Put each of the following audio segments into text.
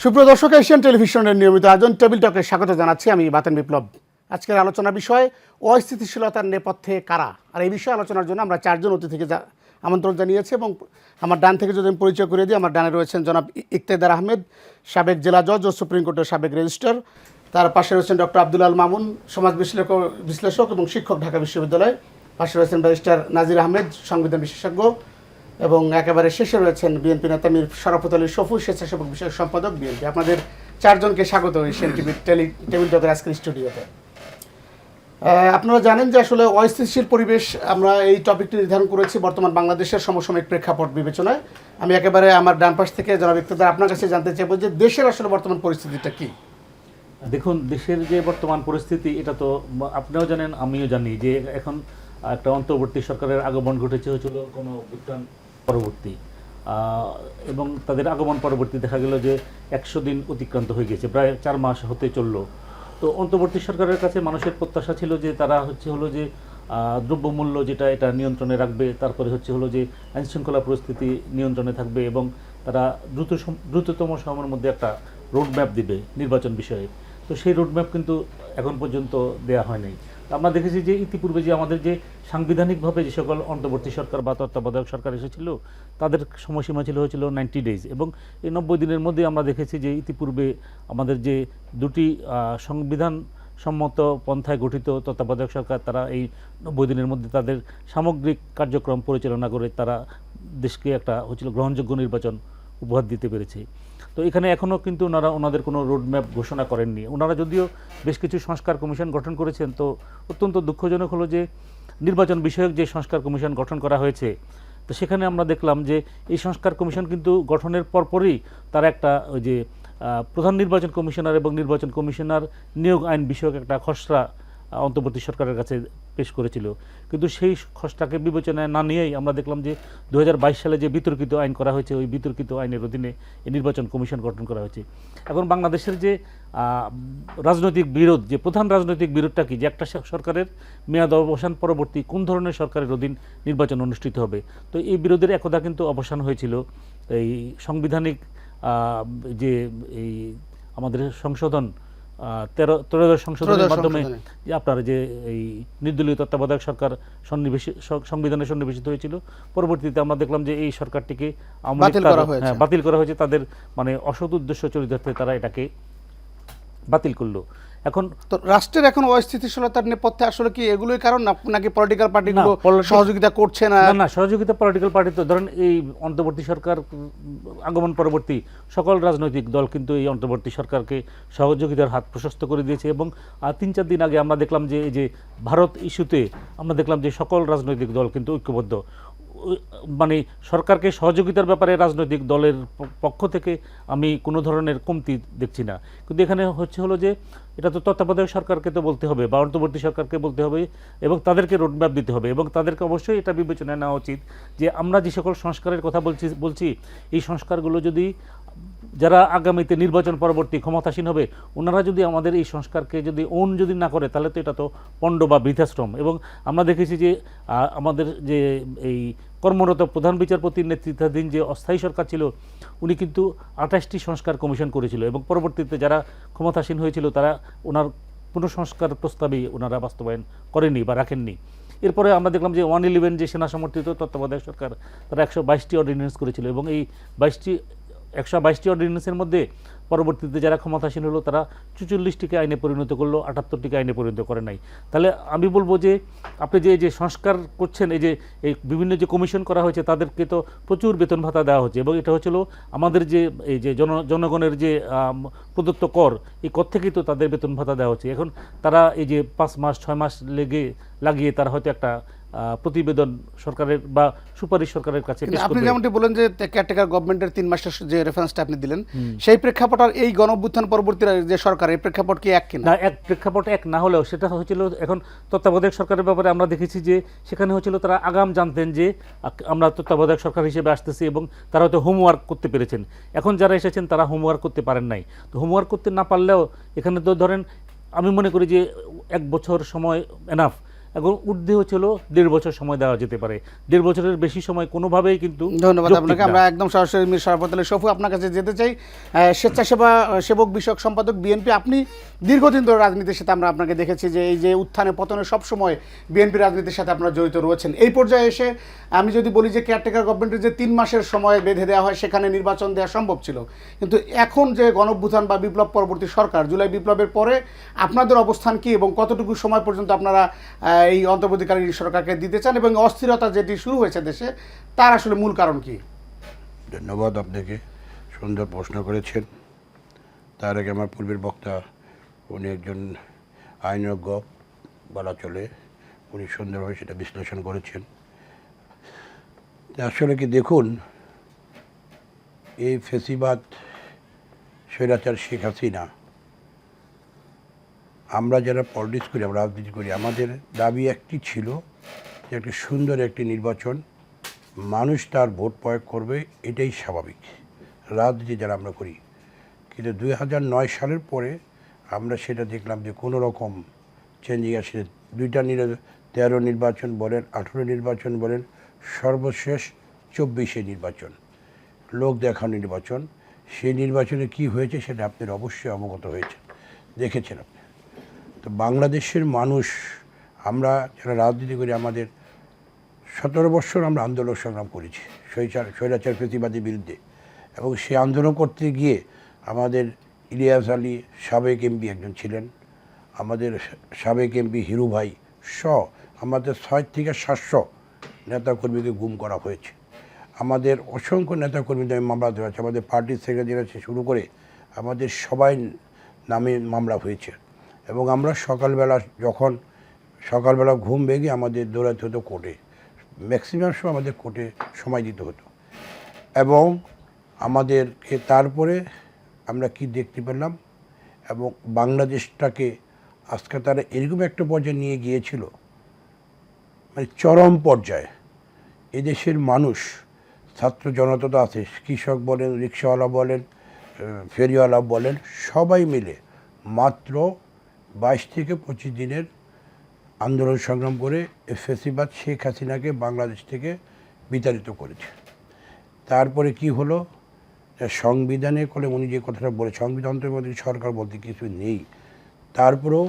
সুপ্রিয় দর্শক, এশিয়ান টেলিভিশনের নিয়মিত আয়োজন টেবিল টকে স্বাগত জানাচ্ছি। আমি বাতেন বিপ্লব। আজকের আলোচনা বিষয় অস্থিতিশীলতার নেপথ্যে কারা। আর এই বিষয়ে আলোচনার জন্য আমরা চারজন অতিথিকে আমন্ত্রণ জানিয়েছি এবং আমার ডান থেকে যদি আমি পরিচয় করে দিই, আমার ডানে রয়েছেন জনাব ইকতেদার আহমেদ, সাবেক জেলা জজ ও সুপ্রিম কোর্টের সাবেক রেজিস্ট্রার। তার পাশে রয়েছেন ডক্টর আব্দুল আল মামুন, সমাজ বিশ্লেষক এবং শিক্ষক, ঢাকা বিশ্ববিদ্যালয়। পাশে রয়েছেন ব্যারিস্টার নাজির আহমেদ, সংবিধান বিশেষজ্ঞ। এবং একেবারে শেষে রয়েছেন বিএনপি নেতা মীর শরাফত আলী সফু, স্বেচ্ছাসেবক বিষয়ক সম্পাদক, বিএনপি। আপনাদের চারজনকে স্বাগত এশিয়ান টিভির টেবিল টকের আজকের স্টুডিওতে। আপনারা জানেন যে আসলে অস্থিতিশীল পরিবেশ, আমরা এই টপিকটি নির্ধারণ করেছি বর্তমান বাংলাদেশের সমসাময়িক প্রেক্ষাপট বিবেচনায়। আমি একেবারে আমার ডান পাশ থেকে জনাব ইকতেদার আপনার কাছে জানতে চাইব যে দেশের আসলে বর্তমান পরিস্থিতিটা কি। দেখুন, দেশের যে বর্তমান পরিস্থিতি, এটা তো আপনিও জানেন, আমিও জানি যে এখন একটা অন্তর্বর্তী সরকারের আগমন ঘটেছে হচ্ছিল কোনো অভ্যুত্থান পরবর্তী, এবং তাদের আগমন পরবর্তী দেখা গেল যে 100 দিন অতিক্রান্ত হয়ে গেছে, প্রায় 4 মাস হতে চললো। তো অন্তর্বর্তী সরকারের কাছে মানুষের প্রত্যাশা ছিল যে তারা হলো যে দ্রব্যমূল্য যেটা এটা নিয়ন্ত্রণে রাখবে, তারপরে হলো যে আইনশৃঙ্খলা পরিস্থিতি নিয়ন্ত্রণে থাকবে এবং তারা দ্রুততম সময়ের মধ্যে একটা রোডম্যাপ দিবে নির্বাচন বিষয়ে। তো সেই রোডম্যাপ কিন্তু এখন পর্যন্ত দেয়া হয় নাই। আমরা দেখেছি যে ইতিপূর্বে যে আমাদের যে সাংবিধানিকভাবে যে সকল অন্তর্বর্তী সরকার বা তত্ত্বাবধায়ক সরকার এসেছিল, তাদের সময়সীমা হয়েছিল 90 ডেজ, এবং এই 90 দিনের মধ্যে আমরা দেখেছি যে ইতিপূর্বে আমাদের যে দুটি সংবিধান সম্মত পন্থায় গঠিত তত্ত্বাবধায়ক সরকার, তারা এই 90 দিনের মধ্যে তাদের সামগ্রিক কার্যক্রম পরিচালনা করে তারা দেশকে একটা গ্রহণযোগ্য নির্বাচন উপহার দিতে পেরেছে। তো এখানে এখনও কিন্তু ওনাদের কোনো রোডম্যাপ ঘোষণা করেননি। ওনারা যদিও বেশ কিছু সংস্কার কমিশন গঠন করেছেন, তো অত্যন্ত দুঃখজনক হলো যে নির্বাচন বিষয়ক যে সংস্কার কমিশন গঠন করা হয়েছে, তো সেখানে আমরা দেখলাম যে এই সংস্কার কমিশন কিন্তু গঠনের পরপরই তারা একটা ওই যে প্রধান নির্বাচন কমিশনার এবং নির্বাচন কমিশনার নিয়োগ আইন বিষয়ক একটা খসড়া অন্তর্বর্তী সরকারের কাছে পেশ করেছিল। কিন্তু সেই খসড়াকে বিবেচনায় না নিয়েই আমরা দেখলাম যে 2022 সালে যে বিতর্কিত আইন করা হয়েছে, ওই বিতর্কিত আইনের অধীনে এই নির্বাচন কমিশন গঠন করা হয়েছে। এখন বাংলাদেশের যে রাজনৈতিক বিরোধ, যে প্রধান রাজনৈতিক বিরোধটা কি, যে একটা সরকারের মেয়াদ অবসান পরবর্তী কোন ধরনের সরকারের অধীন নির্বাচন অনুষ্ঠিত হবে। তো এই বিরোধের একদা কিন্তু অবসান হয়েছিল এই সাংবিধানিক যে এই আমাদের সংশোধন 13 সংশোধনের মাধ্যমে যে আপনার যে এই নির্দলীয় তত্ত্বাবধায়ক সরকার সংবিধানে সন্নিবেশিত হয়েছিল। পরবর্তীতে আমরা দেখলাম যে এই সরকারটিকে বাতিল করা হয়েছে, তাদের মানে অসৎ উদ্দেশ্য চরিতার্থে তারা এটাকে বাতিল করলো। এখন তো রাষ্ট্রের এখন অস্থিতিশীলতার নেপথ্যে আসলে কি এগুলোই কারণ, নাকি পলিটিক্যাল পার্টিগুলো সহযোগিতা করছে না? না, সহযোগিতা পলিটিক্যাল পার্টি তো ধরেন এই অন্তর্বর্তী সরকার আগমন পরবর্তী সকল রাজনৈতিক দল কিন্তু এই অন্তর্বর্তী সরকারকে সহযোগিতার হাত প্রশস্ত করে দিয়েছে। এবং 3-4 দিন আগে আমরা দেখলাম যে এই যে ভারত ইস্যুতে আমরা দেখলাম যে সকল রাজনৈতিক দল কিন্তু ঐক্যবদ্ধ, মানে সরকারকে সহযোগিতার ব্যাপারে রাজনৈতিক দলের পক্ষ থেকে আমি কোনো ধরনের কমতি দেখছি না। কিন্তু এখানে হলো যে এটা তো তত্ত্বাবধায়ক সরকারকে তো বলতে হবে বা অন্তর্বর্তী সরকারকে বলতে হবে এবং তাদেরকে রোডম্যাপ দিতে হবে, এবং তাদেরকে অবশ্যই এটা বিবেচনায় নেওয়া উচিত যে আমরা যে সকল সংস্কারের কথা বলছি এই সংস্কারগুলো যদি যারা আগামীতে নির্বাচন পরবর্তী ক্ষমতাসীন হবে, ওনারা যদি আমাদের এই সংস্কারকে যদি যদি না করে, তাহলে তো এটা তো পণ্ড বা বৃদ্ধাশ্রম। এবং আমরা দেখেছি যে আমাদের যে এই কর্মরত প্রধান বিচারপতির নেতৃত্বাধীন যে অস্থায়ী সরকার ছিল, উনি কিন্তু 28টি সংস্কার কমিশন করেছিল এবং পরবর্তীতে যারা ক্ষমতাসীন হয়েছিল তারা ওনার কোনো সংস্কার প্রস্তাবই ওনারা বাস্তবায়ন করেনি বা রাখেননি। এরপরে আমরা দেখলাম যে 111 যে সেনা সমর্থিত তত্ত্বাবধায়ক সরকার, তারা 122টি অর্ডিন্যান্স করেছিল এবং এই 122টি অর্ডিন্যান্সের মধ্যে পরবর্তীতে যারা ক্ষমতাসীন হলো তারা 44টিকে আইনে পরিণত করলো, 78টিকে আইনে পরিণত করে নাই। তাহলে আমি বলবো যে আপনি যে সংস্কার করছেন, এই বিভিন্ন যে কমিশন করা হয়েছে, তাদেরকে তো প্রচুর বেতন ভাতা দেওয়া হচ্ছে এবং এটা হচ্ছিল আমাদের যে এই যে জনগণের যে প্রদত্ত কর, এই কর থেকেই তো তাদের বেতন ভাতা দেওয়া হচ্ছে। এখন তারা এই যে 5 মাস 6 মাস লাগিয়ে তারা হয়তো একটা প্রতিবেদন সরকারের বা সুপারিশ সরকারের কাছে পেশ করবে। আপনি যেমনটি বলেন যে কেয়ারটেকার গভর্নমেন্টের 3 মাসের যে রেফারেন্সটা আপনি দিলেন, সেই প্রেক্ষাপট আর এই গণঅভ্যুত্থান পরবর্তী যে সরকার, এই প্রেক্ষাপট কি এক কিনা? না, এক প্রেক্ষাপট এক না হলেও সেটা হচ্ছিল এখন তত্ত্বাবধায়ক সরকারের ব্যাপারে আমরা দেখেছি যে সেখানে হচ্ছিল তারা আগাম জানতেন যে আমরা তত্ত্বাবধায়ক সরকার হিসেবে আসতেছি এবং তারা হয়তো হোমওয়ার্ক করতে পেরেছেন। এখন যারা এসেছেন তারা হোমওয়ার্ক করতে পারেন নাই। তো হোমওয়ার্ক করতে না পারলেও এখানে তো ধরেন আমি মনে করি যে 1 বছর সময় এনাফ। এখন ঊর্ধ্বে হচ্ছিল 1.5 বছর সময় দেওয়া যেতে পারে। 1.5 বছরের বেশি সময় কোনোভাবেই কিন্তু ধন্যবাদ যৌক্তিক আপনাকে। না। আমরা একদম সরাসরি মির শরাফত আলী শফু আপনার কাছে যেতে চাই। সেবক বিষয়ক সম্পাদক বিএনপি, আপনি দীর্ঘদিন ধরে রাজনীতির সাথে আমরা আপনাকে দেখেছি যে এই যে উত্থানে পতনে সবসময় বিএনপি রাজনীতির সাথে আপনারা জড়িত রয়েছেন। এই পর্যায়ে এসে আমি যদি বলি যে কেয়ারটেকার গভর্নমেন্টের যে 3 মাসের সময় বেঁধে দেওয়া হয় সেখানে নির্বাচন দেওয়া সম্ভব ছিল, কিন্তু এখন যে গণঅভ্যুত্থান বা বিপ্লব পরবর্তী সরকার, জুলাই বিপ্লবের পরে আপনাদের অবস্থান কি এবং কতটুকু সময় পর্যন্ত আপনারা এই অন্তর্বর্তীকালীন সরকারকে দিতে চান এবং অস্থিরতা যেটি শুরু হয়েছে দেশে তার আসলে মূল কারণ কি? ধন্যবাদ, আপনাকে সুন্দর প্রশ্ন করেছেন। তার আগে আমার পূর্বের বক্তা উনি একজন আইনজ্ঞ বলা চলে, উনি সুন্দরভাবে সেটা বিশ্লেষণ করেছেন। আসলে কি দেখুন, এই ফেসিবাদ স্বৈরাচার শেখ হাসিনা, আমরা যারা পলিটিক্স করি, আমরা রাজনীতি করি, আমাদের দাবি একটি ছিল যে একটি সুন্দর একটি নির্বাচন, মানুষ তার ভোট প্রয়োগ করবে, এটাই স্বাভাবিক রাজনীতি যারা আমরা করি। কিন্তু 2009 সালের পরে আমরা সেটা দেখলাম যে কোনো রকম চেঞ্জিং আসে। 13 নির্বাচন বলেন, 18 নির্বাচন বলেন, সর্বশেষ 24 নির্বাচন, লোক দেখানো নির্বাচন। সেই নির্বাচনে কি হয়েছে সেটা আপনার অবশ্যই অবগত হয়েছে, দেখেছেন আপনি। তো বাংলাদেশের মানুষ, আমরা যারা রাজনীতি করি, আমাদের 17 বছর আমরা আন্দোলন সংগ্রাম করেছি স্বৈরাচার ফেসিবাদের বিরুদ্ধে, এবং সেই আন্দোলন করতে গিয়ে আমাদের ইলিয়াস আলী সাবেক এমপি একজন ছিলেন, আমাদের সাবেক এমপি হিরু ভাই সহ আমাদের 600 থেকে 700 নেতাকর্মীকে গুম করা হয়েছে। আমাদের অসংখ্য নেতাকর্মীদের মামলা দেওয়া হয়েছে, আমাদের পার্টির সেক্রেটারি থেকে শুরু করে আমাদের সবাই নামে মামলা হয়েছে। এবং আমরা সকালবেলা ঘুম ভেঙে আমাদের দৌড়াতে হতো কোর্টে, ম্যাক্সিমাম সময় আমাদের কোর্টে সময় দিতে হতো। এবং আমাদেরকে তারপরে আমরা কি দেখতে পেলাম, এবং বাংলাদেশটাকে আজকে তারা এরকম একটা পর্যায়ে নিয়ে গিয়েছিল, মানে চরম পর্যায়ে। এদেশের মানুষ, ছাত্র জনতা তো আছে, কৃষক বলেন, রিক্সাওয়ালা বলেন, ফেরিওয়ালা বলেন, সবাই মিলে মাত্র 22 থেকে 25 দিনের আন্দোলন সংগ্রাম করে ফেসিবাদ শেখ হাসিনাকে বাংলাদেশ থেকে বিতাড়িত করেছে। তারপরে কি হলো, সংবিধানে করে উনি যে কথাটা বলে, সংবিধান অন্তর্বর্তী সরকার বলতে কিছু নেই, তারপরেও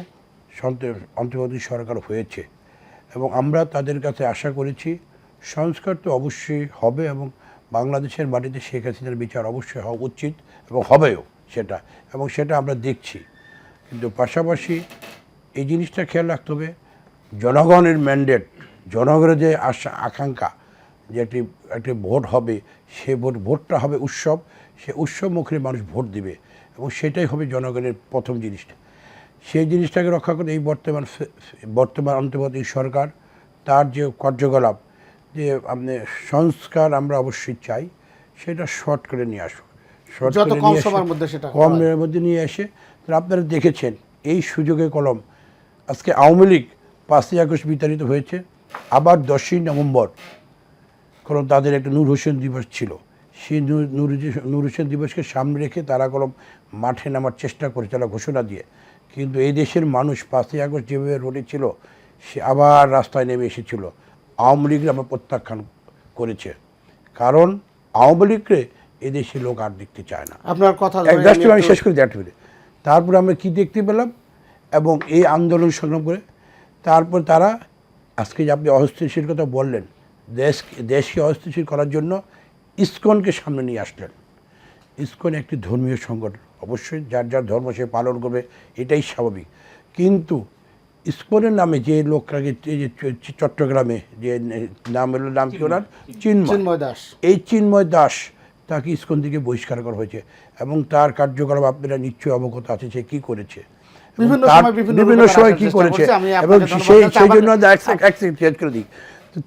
অন্তর্বর্তী সরকার হয়েছে। এবং আমরা তাদের কাছে আশা করেছি সংস্কার তো অবশ্যই হবে, এবং বাংলাদেশের মাটিতে শেখ হাসিনার বিচার অবশ্যই হওয়া উচিত এবং হবেও সেটা, এবং সেটা আমরা দেখছি। কিন্তু পাশাপাশি এই জিনিসটা খেয়াল রাখতে হবে, জনগণের ম্যান্ডেট, জনগণের যে আশা আকাঙ্ক্ষা যে একটি ভোট হবে, সে ভোটটা হবে উৎসব, সে উৎসব মুখে মানুষ ভোট দিবে, এবং সেটাই হবে জনগণের প্রথম জিনিসটা। সেই জিনিসটাকে রক্ষা করে এই বর্তমান অন্তর্বর্তী সরকার তার যে কার্যকলাপ, যে আপনি সংস্কার আমরা অবশ্যই চাই, সেটা শর্ট করে নিয়ে আসুক, কম সময়ের মধ্যে নিয়ে এসে। আপনারা দেখেছেন এই সুযোগে কলম, আজকে আওয়ামী লীগ 5ই আগস্ট বিতাড়িত হয়েছে, আবার 10ই নভেম্বর কলম তাদের একটা নূর হোসেন দিবস ছিল, সেই নূর হোসেন দিবসকে সামনে রেখে তারা কলম মাঠে নামার চেষ্টা করে, তারা ঘোষণা দিয়ে। কিন্তু এই দেশের মানুষ 5ই আগস্ট যেভাবে রোডে ছিল, সে আবার রাস্তায় নেমে এসেছিল। আওয়ামী লীগরা আবার প্রত্যাখ্যান করেছে, কারণ আওয়ামী লীগকে এদেশের লোক আর দেখতে চায় না। আপনার কথা আমি শেষ করে দেখতে। তারপরে আমরা কি দেখতে পেলাম, এবং এই আন্দোলন সংগ্রাম করে তারপর তারা আজকে যে আপনি অস্থিতিশীল কথা বললেন, দেশকে অস্থিতিশীল করার জন্য ইসকনকে সামনে নিয়ে আসলেন। ইসকন একটি ধর্মীয় সংগঠন, অবশ্যই যার যার ধর্ম সে পালন করবে, এটাই স্বাভাবিক। কিন্তু ইসকনের নামে যে লোকটাকে, যে চট্টগ্রামে যে নাম কি ওনার, চিন্ময় দাস, এই চিন্ময় দাস, তাকে ইসকন থেকে বহিষ্কার করা হয়েছে, এবং তার কার্যকলাপ আপনারা নিশ্চয়ই অবগত আছে, সে কী করেছে, বিভিন্ন সময় কী করেছে, এবং সেই জন্য করে দিই।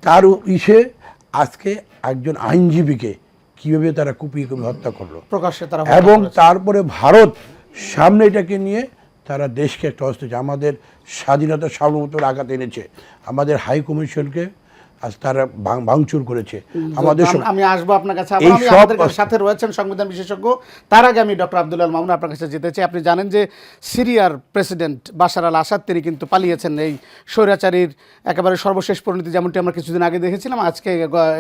তার ইসে আজকে একজন আইনজীবীকে কীভাবে তারা কুপিয়ে হত্যা করলো প্রকাশ্যে, এবং তারপরে ভারত সামনে এটাকে নিয়ে তারা দেশকে একটা অস্থির, আমাদের স্বাধীনতা সার্বভৌমত্বের আঘাত এনেছে, আমাদের হাই কমিশনকে আজ তারা ভাঙচুর করেছে আমাদের আমি আসবো আপনার কাছে আবার। আমি আমাদের সাথে রয়েছেন সংবিধান বিশেষজ্ঞ। তার আগে আমি ডক্টর আব্দুল আল মামুন আপনার কাছে যেতে চাই। আপনি জানেন যে সিরিয়ার প্রেসিডেন্ট বাশার আল আসাদ তিনি কিন্তু পালিয়েছেন এই স্বৈরাচারীর একেবারে সর্বশেষ পরিণতি, যেমনটি আমরা কিছুদিন আগে দেখেছিলাম। আজকে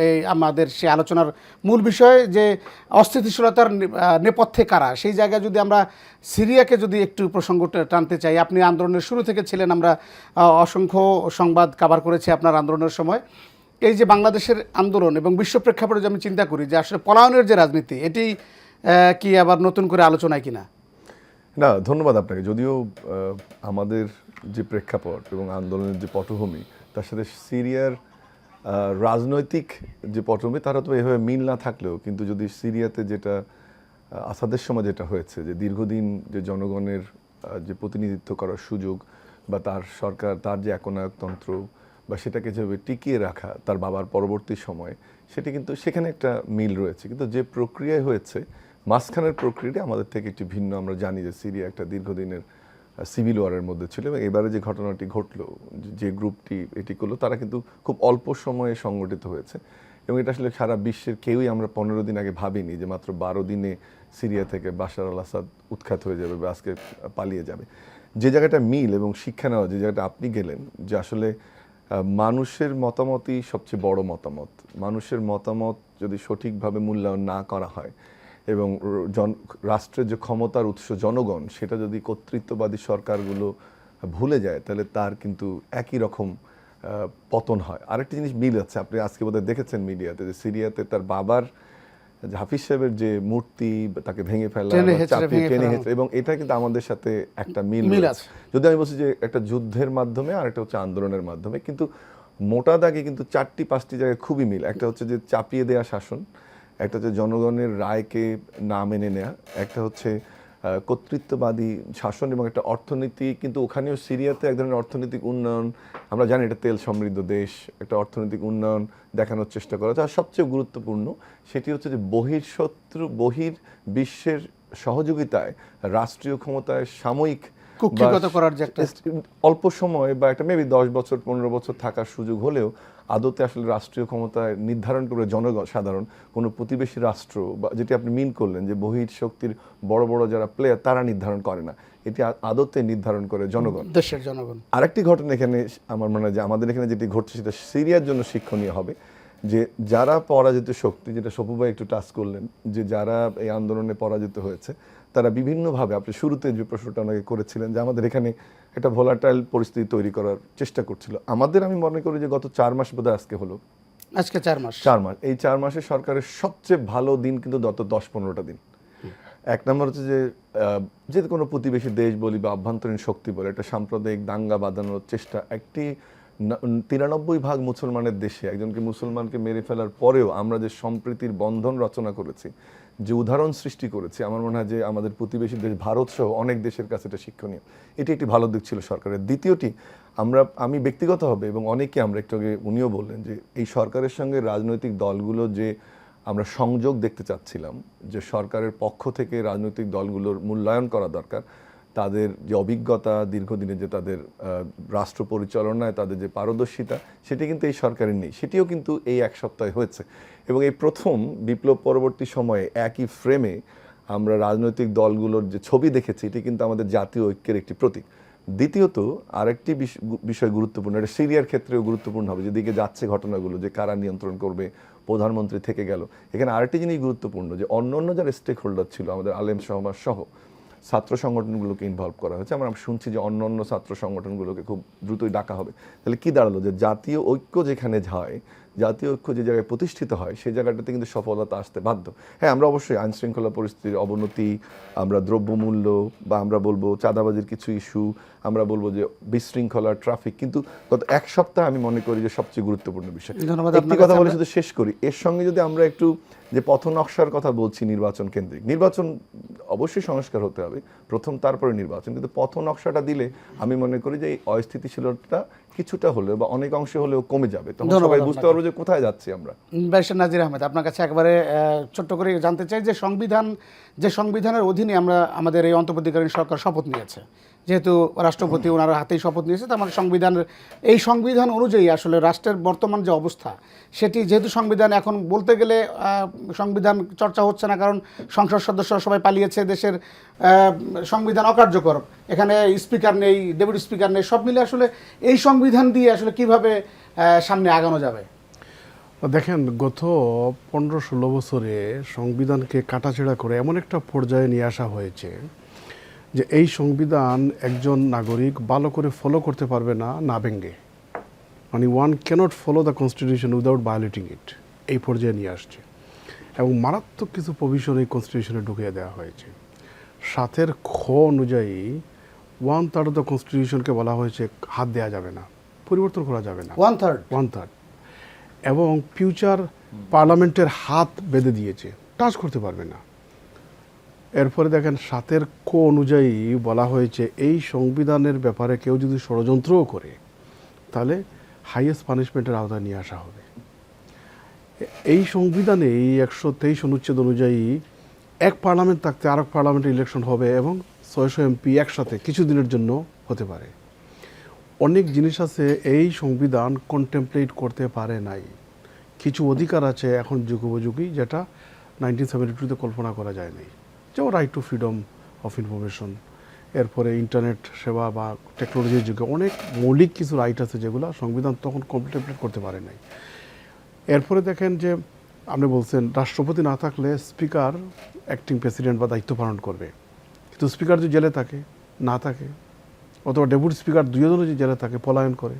এই আমাদের সেই আলোচনার মূল বিষয় যে অস্থিতিশীলতার নেপথ্যে কারা, সেই জায়গায় যদি আমরা সিরিয়াকে যদি একটু প্রসঙ্গটা টানতে চাই। আপনি আন্দোলনের শুরু থেকে ছিলেন, আমরা অসংখ্য সংবাদ কভার করেছি আপনার আন্দোলনের সময়। এই যে বাংলাদেশের আন্দোলন এবং বিশ্ব প্রেক্ষাপটে যে আমি চিন্তা করি যে আসলে পলায়নের যে রাজনীতি, এটি কি আবার নতুন করে আলোচনায় কিনা? না, ধন্যবাদ আপনাকে। যদিও আমাদের যে প্রেক্ষাপট এবং আন্দোলনের যে পটভূমি, তার সাথে সিরিয়ার রাজনৈতিক যে পটভূমি তার হয়তো এভাবে মিল না থাকলেও, কিন্তু যদি সিরিয়াতে যেটা আসাদের সময় যেটা হয়েছে, যে দীর্ঘদিন যে জনগণের যে প্রতিনিধিত্ব করার সুযোগ বা তার সরকার, তার যে একনায়কতন্ত্র বা সেটাকে যেভাবে টিকিয়ে রাখা তার বাবার পরবর্তী সময়ে, সেটি কিন্তু সেখানে একটা মিল রয়েছে। কিন্তু যে প্রক্রিয়ায় হয়েছে, মাঝখানের প্রক্রিয়াটি আমাদের থেকে একটু ভিন্ন। আমরা জানি যে সিরিয়া একটা দীর্ঘদিনের সিভিল ওয়ারের মধ্যে ছিল এবং এবারে যে ঘটনাটি ঘটলো, যে গ্রুপটি এটি করলো, তারা কিন্তু খুব অল্প সময়ে সংগঠিত হয়েছে এবং এটা আসলে সারা বিশ্বের কেউই আমরা 15 দিন আগে ভাবিনি যে মাত্র 12 দিনে সিরিয়া থেকে বাশার আল আসাদ উৎখাত হয়ে যাবে বা আজকে পালিয়ে যাবে। যে জায়গাটা মিল এবং শিক্ষা নেওয়া, যে জায়গাটা আপনি গেলেন, যে আসলে মানুষের মতামতই সবচেয়ে বড় মতামত। মানুষের মতামত যদি সঠিকভাবে মূল্যায়ন না করা হয় এবং রাষ্ট্রের যে ক্ষমতার উৎস জনগণ, সেটা যদি কর্তৃত্ববাদী সরকারগুলো ভুলে যায়, তাহলে তার কিন্তু একই রকম পতন হয়। আরেকটি জিনিস মিল আছে, আপনি আজকে বোধহয় দেখেছেন মিডিয়াতে, যে সিরিয়াতে তার বাবার হাফিজ সাহেবের যে মূর্তি, তাকে ভেঙে ফেলা, চাপিয়ে টেনে হেঁচড়ে, এবং এটা কিন্তু আমাদের সাথে একটা মিল আছে। যদি আমি বলছি যে একটা যুদ্ধের মাধ্যমে আর একটা হচ্ছে আন্দোলনের মাধ্যমে, কিন্তু মোটা দাগে কিন্তু 4-5টি জায়গায় খুবই মিল। একটা হচ্ছে যে চাপিয়ে দেওয়া শাসন, একটা হচ্ছে জনগণের রায়কে না মেনে নেওয়া, একটা হচ্ছে কর্তৃত্ববাদী শাসন এবং একটা অর্থনীতি। কিন্তু ওখানেও সিরিয়াতে এক ধরনের অর্থনৈতিক উন্নয়ন, আমরা জানি এটা তেল সমৃদ্ধ দেশ, একটা অর্থনৈতিক উন্নয়ন দেখানোর চেষ্টা করা। আর সবচেয়ে গুরুত্বপূর্ণ সেটি হচ্ছে যে বহির বিশ্বের সহযোগিতায় রাষ্ট্রীয় ক্ষমতায় সাময়িক কুক্ষিগত করার যে একটা অল্প সময় বা একটা মেবি 10 বছর 15 বছর থাকার সুযোগ হলেও আদতে আসলে রাষ্ট্রীয় ক্ষমতায় নির্ধারণ করে জনগণ, সাধারণ কোনো প্রতিবেশী রাষ্ট্র, বা যেটি আপনি মিন করলেন যে বহির শক্তির বড় বড় যারা প্লেয়ার, তারা নির্ধারণ করে না, এটি আদতে নির্ধারণ করে জনগণ, দেশের জনগণ। আরেকটি ঘটনা এখানে আমার মনে হয় যে আমাদের এখানে যেটি ঘটছে সেটা সিরিয়ার জন্য শিক্ষণীয় হবে, যে যারা পরাজিত শক্তি, যেটা সপু ভাই একটু টাচ করলেন, যে যারা এই আন্দোলনে পরাজিত হয়েছে, তারা বিভিন্নভাবে, আপনি শুরুতে যে প্রশ্নটা ওনাকে করেছিলেন যে আমাদের এখানে একটা ভোলাটাইল পরিস্থিতি তৈরি করার চেষ্টা করছিল। আমাদের, আমি মনে করি যে গত 4 মাস বোধহয় আজকে হলো, আজকে 4 মাস, এই 4 মাসে সরকারের সবচেয়ে ভালো দিন কিন্তু গত 10-15টা দিন। এক নম্বর হচ্ছে যে কোনো প্রতিবেশী দেশ বলি বা আভ্যন্তরীণ শক্তি বলে একটা সাম্প্রদায়িক দাঙ্গা বাঁধানোর চেষ্টা, একটি 93% মুসলমানের দেশে একজনকে মুসলমানকে মেরে ফেলার পরেও আমরা যে সম্প্রীতির বন্ধন রচনা করেছি, যে উদাহরণ সৃষ্টি করেছি, আমার মনে হয় যে আমাদের প্রতিবেশী দেশ ভারত সহ অনেক দেশের কাছে এটা শিক্ষণীয়। এটি একটি ভালো দিক ছিল সরকারের। দ্বিতীয়টি, আমি ব্যক্তিগতভাবে এবং অনেকে, আমরা একটু আগে উনিও বললেন যে এই সরকারের সঙ্গে রাজনৈতিক দলগুলো যে আমরা সংযোগ দেখতে চাচ্ছিলাম, যে সরকারের পক্ষ থেকে রাজনৈতিক দলগুলোর মূল্যায়ন করা দরকার, তাদের যে অভিজ্ঞতা, দীর্ঘদিনে যে তাদের রাষ্ট্র পরিচালনায় তাদের যে পারদর্শিতা, সেটি কিন্তু এই সরকারের নেই। সেটিও কিন্তু এই 1 সপ্তাহে হয়েছে এবং এই প্রথম বিপ্লব পরবর্তী সময়ে একই ফ্রেমে আমরা রাজনৈতিক দলগুলোর যে ছবি দেখেছি, এটি কিন্তু আমাদের জাতীয় ঐক্যের একটি প্রতীক। দ্বিতীয়ত আরেকটি বিষয় গুরুত্বপূর্ণ, এটা সিরিয়ার ক্ষেত্রেও গুরুত্বপূর্ণ হবে, যেদিকে যাচ্ছে ঘটনাগুলো, যে কারা নিয়ন্ত্রণ করবে, প্রধানমন্ত্রী থেকে গেল। এখানে আরেকটি জিনিস গুরুত্বপূর্ণ, যে অন্য যারা স্টেক হোল্ডার ছিল, আমাদের আলেম সমাজ সহ ছাত্র সংগঠনগুলোকে ইনভলভ করা হয়েছে। আমরা শুনছি যে অন্য ছাত্র সংগঠনগুলোকে খুব দ্রুতই ডাকা হবে। তাহলে কি দাঁড়ালো, যে জাতীয় ঐক্য যেখানে হয়, জাতীয় ঐক্য যে জায়গায় প্রতিষ্ঠিত হয়, সেই জায়গাটাতে কিন্তু সফলতা আসতে বাধ্য। হ্যাঁ, আমরা অবশ্যই আইনশৃঙ্খলা পরিস্থিতির অবনতি, আমরা দ্রব্যমূল্য, বা আমরা বলবো চাঁদাবাজির কিছু ইস্যু, আমরা বলবো যে বিশৃঙ্খলা, ট্রাফিক, কিন্তু গত 1 সপ্তাহ আমি মনে করি যে সবচেয়ে গুরুত্বপূর্ণ বিষয়। একটি কথা বলে শুধু শেষ করি, এর সঙ্গে যদি আমরা একটু যে পথ নকশার কথা বলছি, নির্বাচন কেন্দ্রিক, নির্বাচন অবশ্যই সংস্কার হতে হবে প্রথম, তারপরে নির্বাচন, কিন্তু পথ নকশাটা দিলে আমি মনে করি যে এই অস্থিতিশীলতা কিছুটা হলেও বা অনেক অংশে হলেও কমে যাবে। তখন সবাই বুঝতে পারবো যে যে কোথায় যাচ্ছি আমরা। ব্যারিস্টার নাজির আহমেদ, আপনার কাছে একবারে ছোট্ট করে জানতে চাই যে সংবিধানের অধীনে আমরা আমাদের এই অন্তর্বর্তীকালীন সরকার শপথ নিয়েছে, যেহেতু রাষ্ট্রপতি ওনার হাতেই শপথ নিয়েছে, তার মানে সংবিধান অনুযায়ী আসলে রাষ্ট্রের বর্তমান যে অবস্থা সেটি, যেহেতু সংবিধান এখন বলতে গেলে সংবিধান চর্চা হচ্ছে না, কারণ সংসদ সদস্যরা সবাই পালিয়েছে, দেশের সংবিধান অকার্যকর, এখানে স্পিকার নেই, ডেপুটি স্পিকার নেই, সব মিলে আসলে এই সংবিধান দিয়ে আসলে কিভাবে সামনে আগানো যাবে? দেখেন, গত 15-16 বছরে সংবিধানকে কাটাছেঁড়া করে এমন একটা পর্যায়ে নিয়ে আসা হয়েছে যে এই সংবিধান একজন নাগরিক ভালো করে ফলো করতে পারবে না, না ভেঙ্গে, মানে one cannot follow the constitution without violating it, এই পর্যায়ে নিয়ে আসছে। এবং মারাত্মক কিছু প্রভিশন এই কনস্টিটিউশনে ঢুকিয়ে দেওয়া হয়েছে। 7 খ অনুযায়ী 1/3 অফ দ্য কনস্টিটিউশনকে বলা হয়েছে হাত দেওয়া যাবে না, পরিবর্তন করা যাবে না, 1/3, এবং ফিউচার পার্লামেন্টের হাত বেঁধে দিয়েছে, টাচ করতে পারবে না। এরপরে দেখেন 7 ক অনুযায়ী বলা হয়েছে এই সংবিধানের ব্যাপারে কেউ যদি ষড়যন্ত্রও করে তাহলে হাইয়েস্ট পানিশমেন্টের আওতায় নিয়ে আসা হবে। এই সংবিধানে এই 123 অনুচ্ছেদ অনুযায়ী এক পার্লামেন্ট থাকতে আরেক পার্লামেন্টের ইলেকশন হবে এবং 600 এমপি একসাথে কিছু দিনের জন্য হতে পারে। অনেক জিনিস আছে এই সংবিধান কন্টেমপ্লেট করতে পারে নাই। কিছু অধিকার আছে এখন যুগোপযোগী, যেটা 1972-তে কল্পনা করা যায় নাই, যেমন right two freedom of information, এরপরে ইন্টারনেট সেবা বা টেকনোলজির যুগে অনেক মৌলিক কিছু রাইট আছে যেগুলো সংবিধান তখন কন্টেমপ্লেট করতে পারে নাই। এরপরে দেখেন যে আপনি বলছেন রাষ্ট্রপতি না থাকলে স্পিকার অ্যাক্টিং প্রেসিডেন্ট বা দায়িত্ব পালন করবে, কিন্তু স্পিকার যদি জেলে থাকে, না থাকে, অথবা ডেপুটি স্পিকার দুজনও যদি জেলে থাকে, পলায়ন করে,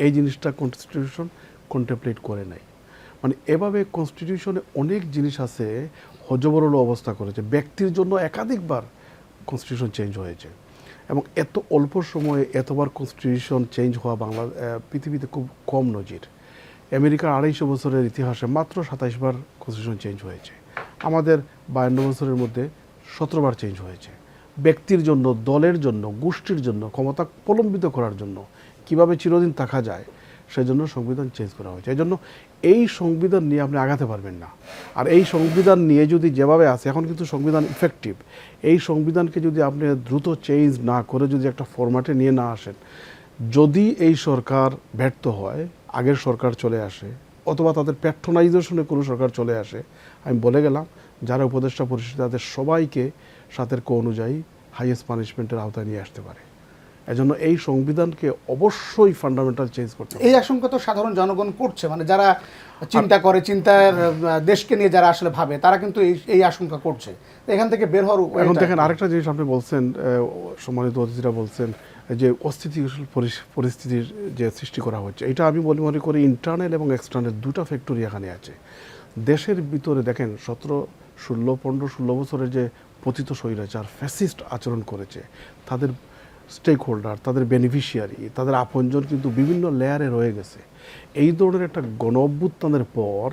এই জিনিসটা কনস্টিটিউশন কন্টেমপ্লেট করে নাই। মানে এভাবে কনস্টিটিউশনে অনেক জিনিস আছে হজবরল অবস্থা করেছে। ব্যক্তির জন্য একাধিকবার কনস্টিটিউশন চেঞ্জ হয়েছে এবং এত অল্প সময়ে এতবার কনস্টিটিউশন চেঞ্জ হওয়া পৃথিবীতে খুব কম নজির। আমেরিকার 250 বছরের ইতিহাসে মাত্র 27 বার কনস্টিটিউশন চেঞ্জ হয়েছে, আমাদের 52 বছরের মধ্যে 17 বার চেঞ্জ হয়েছে। ব্যক্তির জন্য, দলের জন্য, গোষ্ঠীর জন্য, ক্ষমতা প্রলম্বিত করার জন্য, কিভাবে চিরদিন থাকা যায় সেই জন্য সংবিধান চেঞ্জ করা হয়েছে। এই জন্য এই সংবিধান নিয়ে আপনি আগাতে পারবেন না। আর এই সংবিধান নিয়ে যদি যেভাবে আছে এখন, কিন্তু সংবিধান ইফেক্টিভ, এই সংবিধানকে যদি আপনি দ্রুত চেঞ্জ না করে যদি একটা ফরম্যাটে নিয়ে না আসেন, যদি এই সরকার ব্যর্থ হয়, আগের সরকার চলে আসে, অথবা তাদের প্যাট্রোনাইজেশনে কোনো সরকার চলে আসে, আমি বলে গেলাম যারা উপদেষ্টা পরিষদ তাদের সবাইকে 7 ক অনুযায়ী হাইয়েস্ট পানিশমেন্টের আওতায় নিয়ে আসতে পারে। এজন্য এই সংবিধানকে অবশ্যই ফান্ডামেন্টাল চেঞ্জ করতে হবে। এই আশঙ্কা তো সাধারণ জনগণ করছে, মানে যারা চিন্তা করে, চিন্তার দেশকে নিয়ে যারা আসলে ভাবে, তারা কিন্তু এই আশঙ্কা করছে। এখান থেকে বের হওয়ার এখন দেখেন আরেকটা জিনিস আপনি বলছেন, সম্মানিত অতিথিরা বলছেন যে অস্থিতিশীল পরিস্থিতির যে সৃষ্টি করা হচ্ছে, এটা আমি মনে করি ইন্টারনাল এবং এক্সটার্নাল দুটা ফ্যাক্টরি এখানে আছে। দেশের ভিতরে দেখেন 15-16 বছরের যে পতিত স্বৈরাচার ফ্যাসিস্ট আচরণ করেছে, তাদের স্টেক হোল্ডার, তাদের বেনিফিশিয়ারি, তাদের আপনজন কিন্তু বিভিন্ন লেয়ারে রয়ে গেছে। এই ধরনের একটা গণ অভ্যুত্থানের পর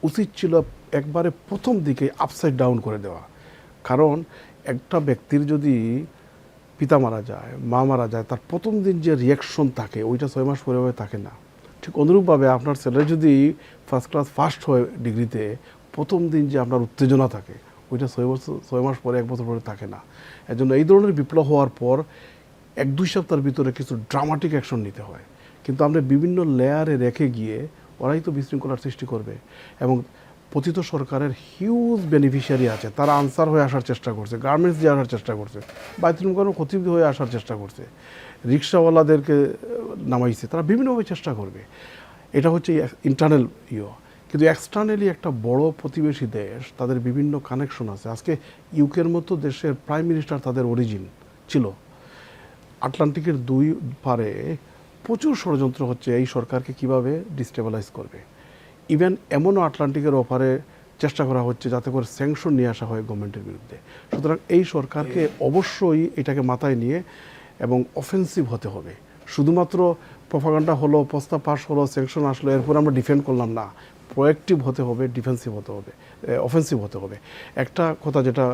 উচিত ছিল একবারে প্রথম দিকে আপসাইড ডাউন করে দেওয়া। কারণ একটা ব্যক্তির যদি পিতা মারা যায়, মা মারা যায়, তার প্রথম দিন যে রিয়াকশন থাকে ওইটা 6 মাস পরে থাকে না। ঠিক অনুরূপভাবে আপনার ছেলে যদি ফার্স্ট ক্লাস ফার্স্ট হয় ডিগ্রিতে, প্রথম দিন যে আপনার উত্তেজনা থাকে ওইটা 6 মাস পরে, 1 বছর পরে থাকে না। এজন্য এই ধরনের বিপ্লব হওয়ার পর 1-2 সপ্তাহের ভিতরে কিছু ড্রামাটিক অ্যাকশন নিতে হয়, কিন্তু আমরা বিভিন্ন লেয়ারে রেখে গিয়ে ওরাই তো বিশৃঙ্খলার সৃষ্টি করবে। এবং পতিত সরকারের হিউজ বেনিফিশিয়ারি আছে, তারা আনসার হয়ে আসার চেষ্টা করছে, গার্মেন্টস দিয়ে আসার চেষ্টা করছে, বাইতুল মুকাররম খতিব হয়ে আসার চেষ্টা করছে, রিক্সাওয়ালাদেরকে নামাইছে, তারা বিভিন্নভাবে চেষ্টা করবে। এটা হচ্ছে ইন্টারনাল কিন্তু এক্সটার্নালি একটা বড় প্রতিবেশী দেশ, তাদের বিভিন্ন কানেকশন আছে। আজকে ইউকের মতো দেশের প্রাইম মিনিস্টার তাদের অরিজিন ছিল। আটলান্টিকের 2 পারে প্রচুর ষড়যন্ত্র হচ্ছে এই সরকারকে কিভাবে ডিস্টেবিলাইজ করবে। ইভেন এমনও আটলান্টিকের ওপারে চেষ্টা করা হচ্ছে যাতে করে স্যাংশন নিয়ে আসা হয় গভর্নমেন্টের বিরুদ্ধে। সুতরাং এই সরকারকে অবশ্যই এটাকে মাথায় নিয়ে এবং অফেন্সিভ হতে হবে। শুধুমাত্র প্রপাগান্ডা হলো, প্রস্তাব পাস হলো, স্যাংশন আসলো, এরপর আমরা ডিফেন্ড করলাম না। প্রোঅ্যাক্টিভ হতে হবে, ডিফেন্সিভ হতে হবে, অফেন্সিভ হতে হবে। একটা কথা যেটা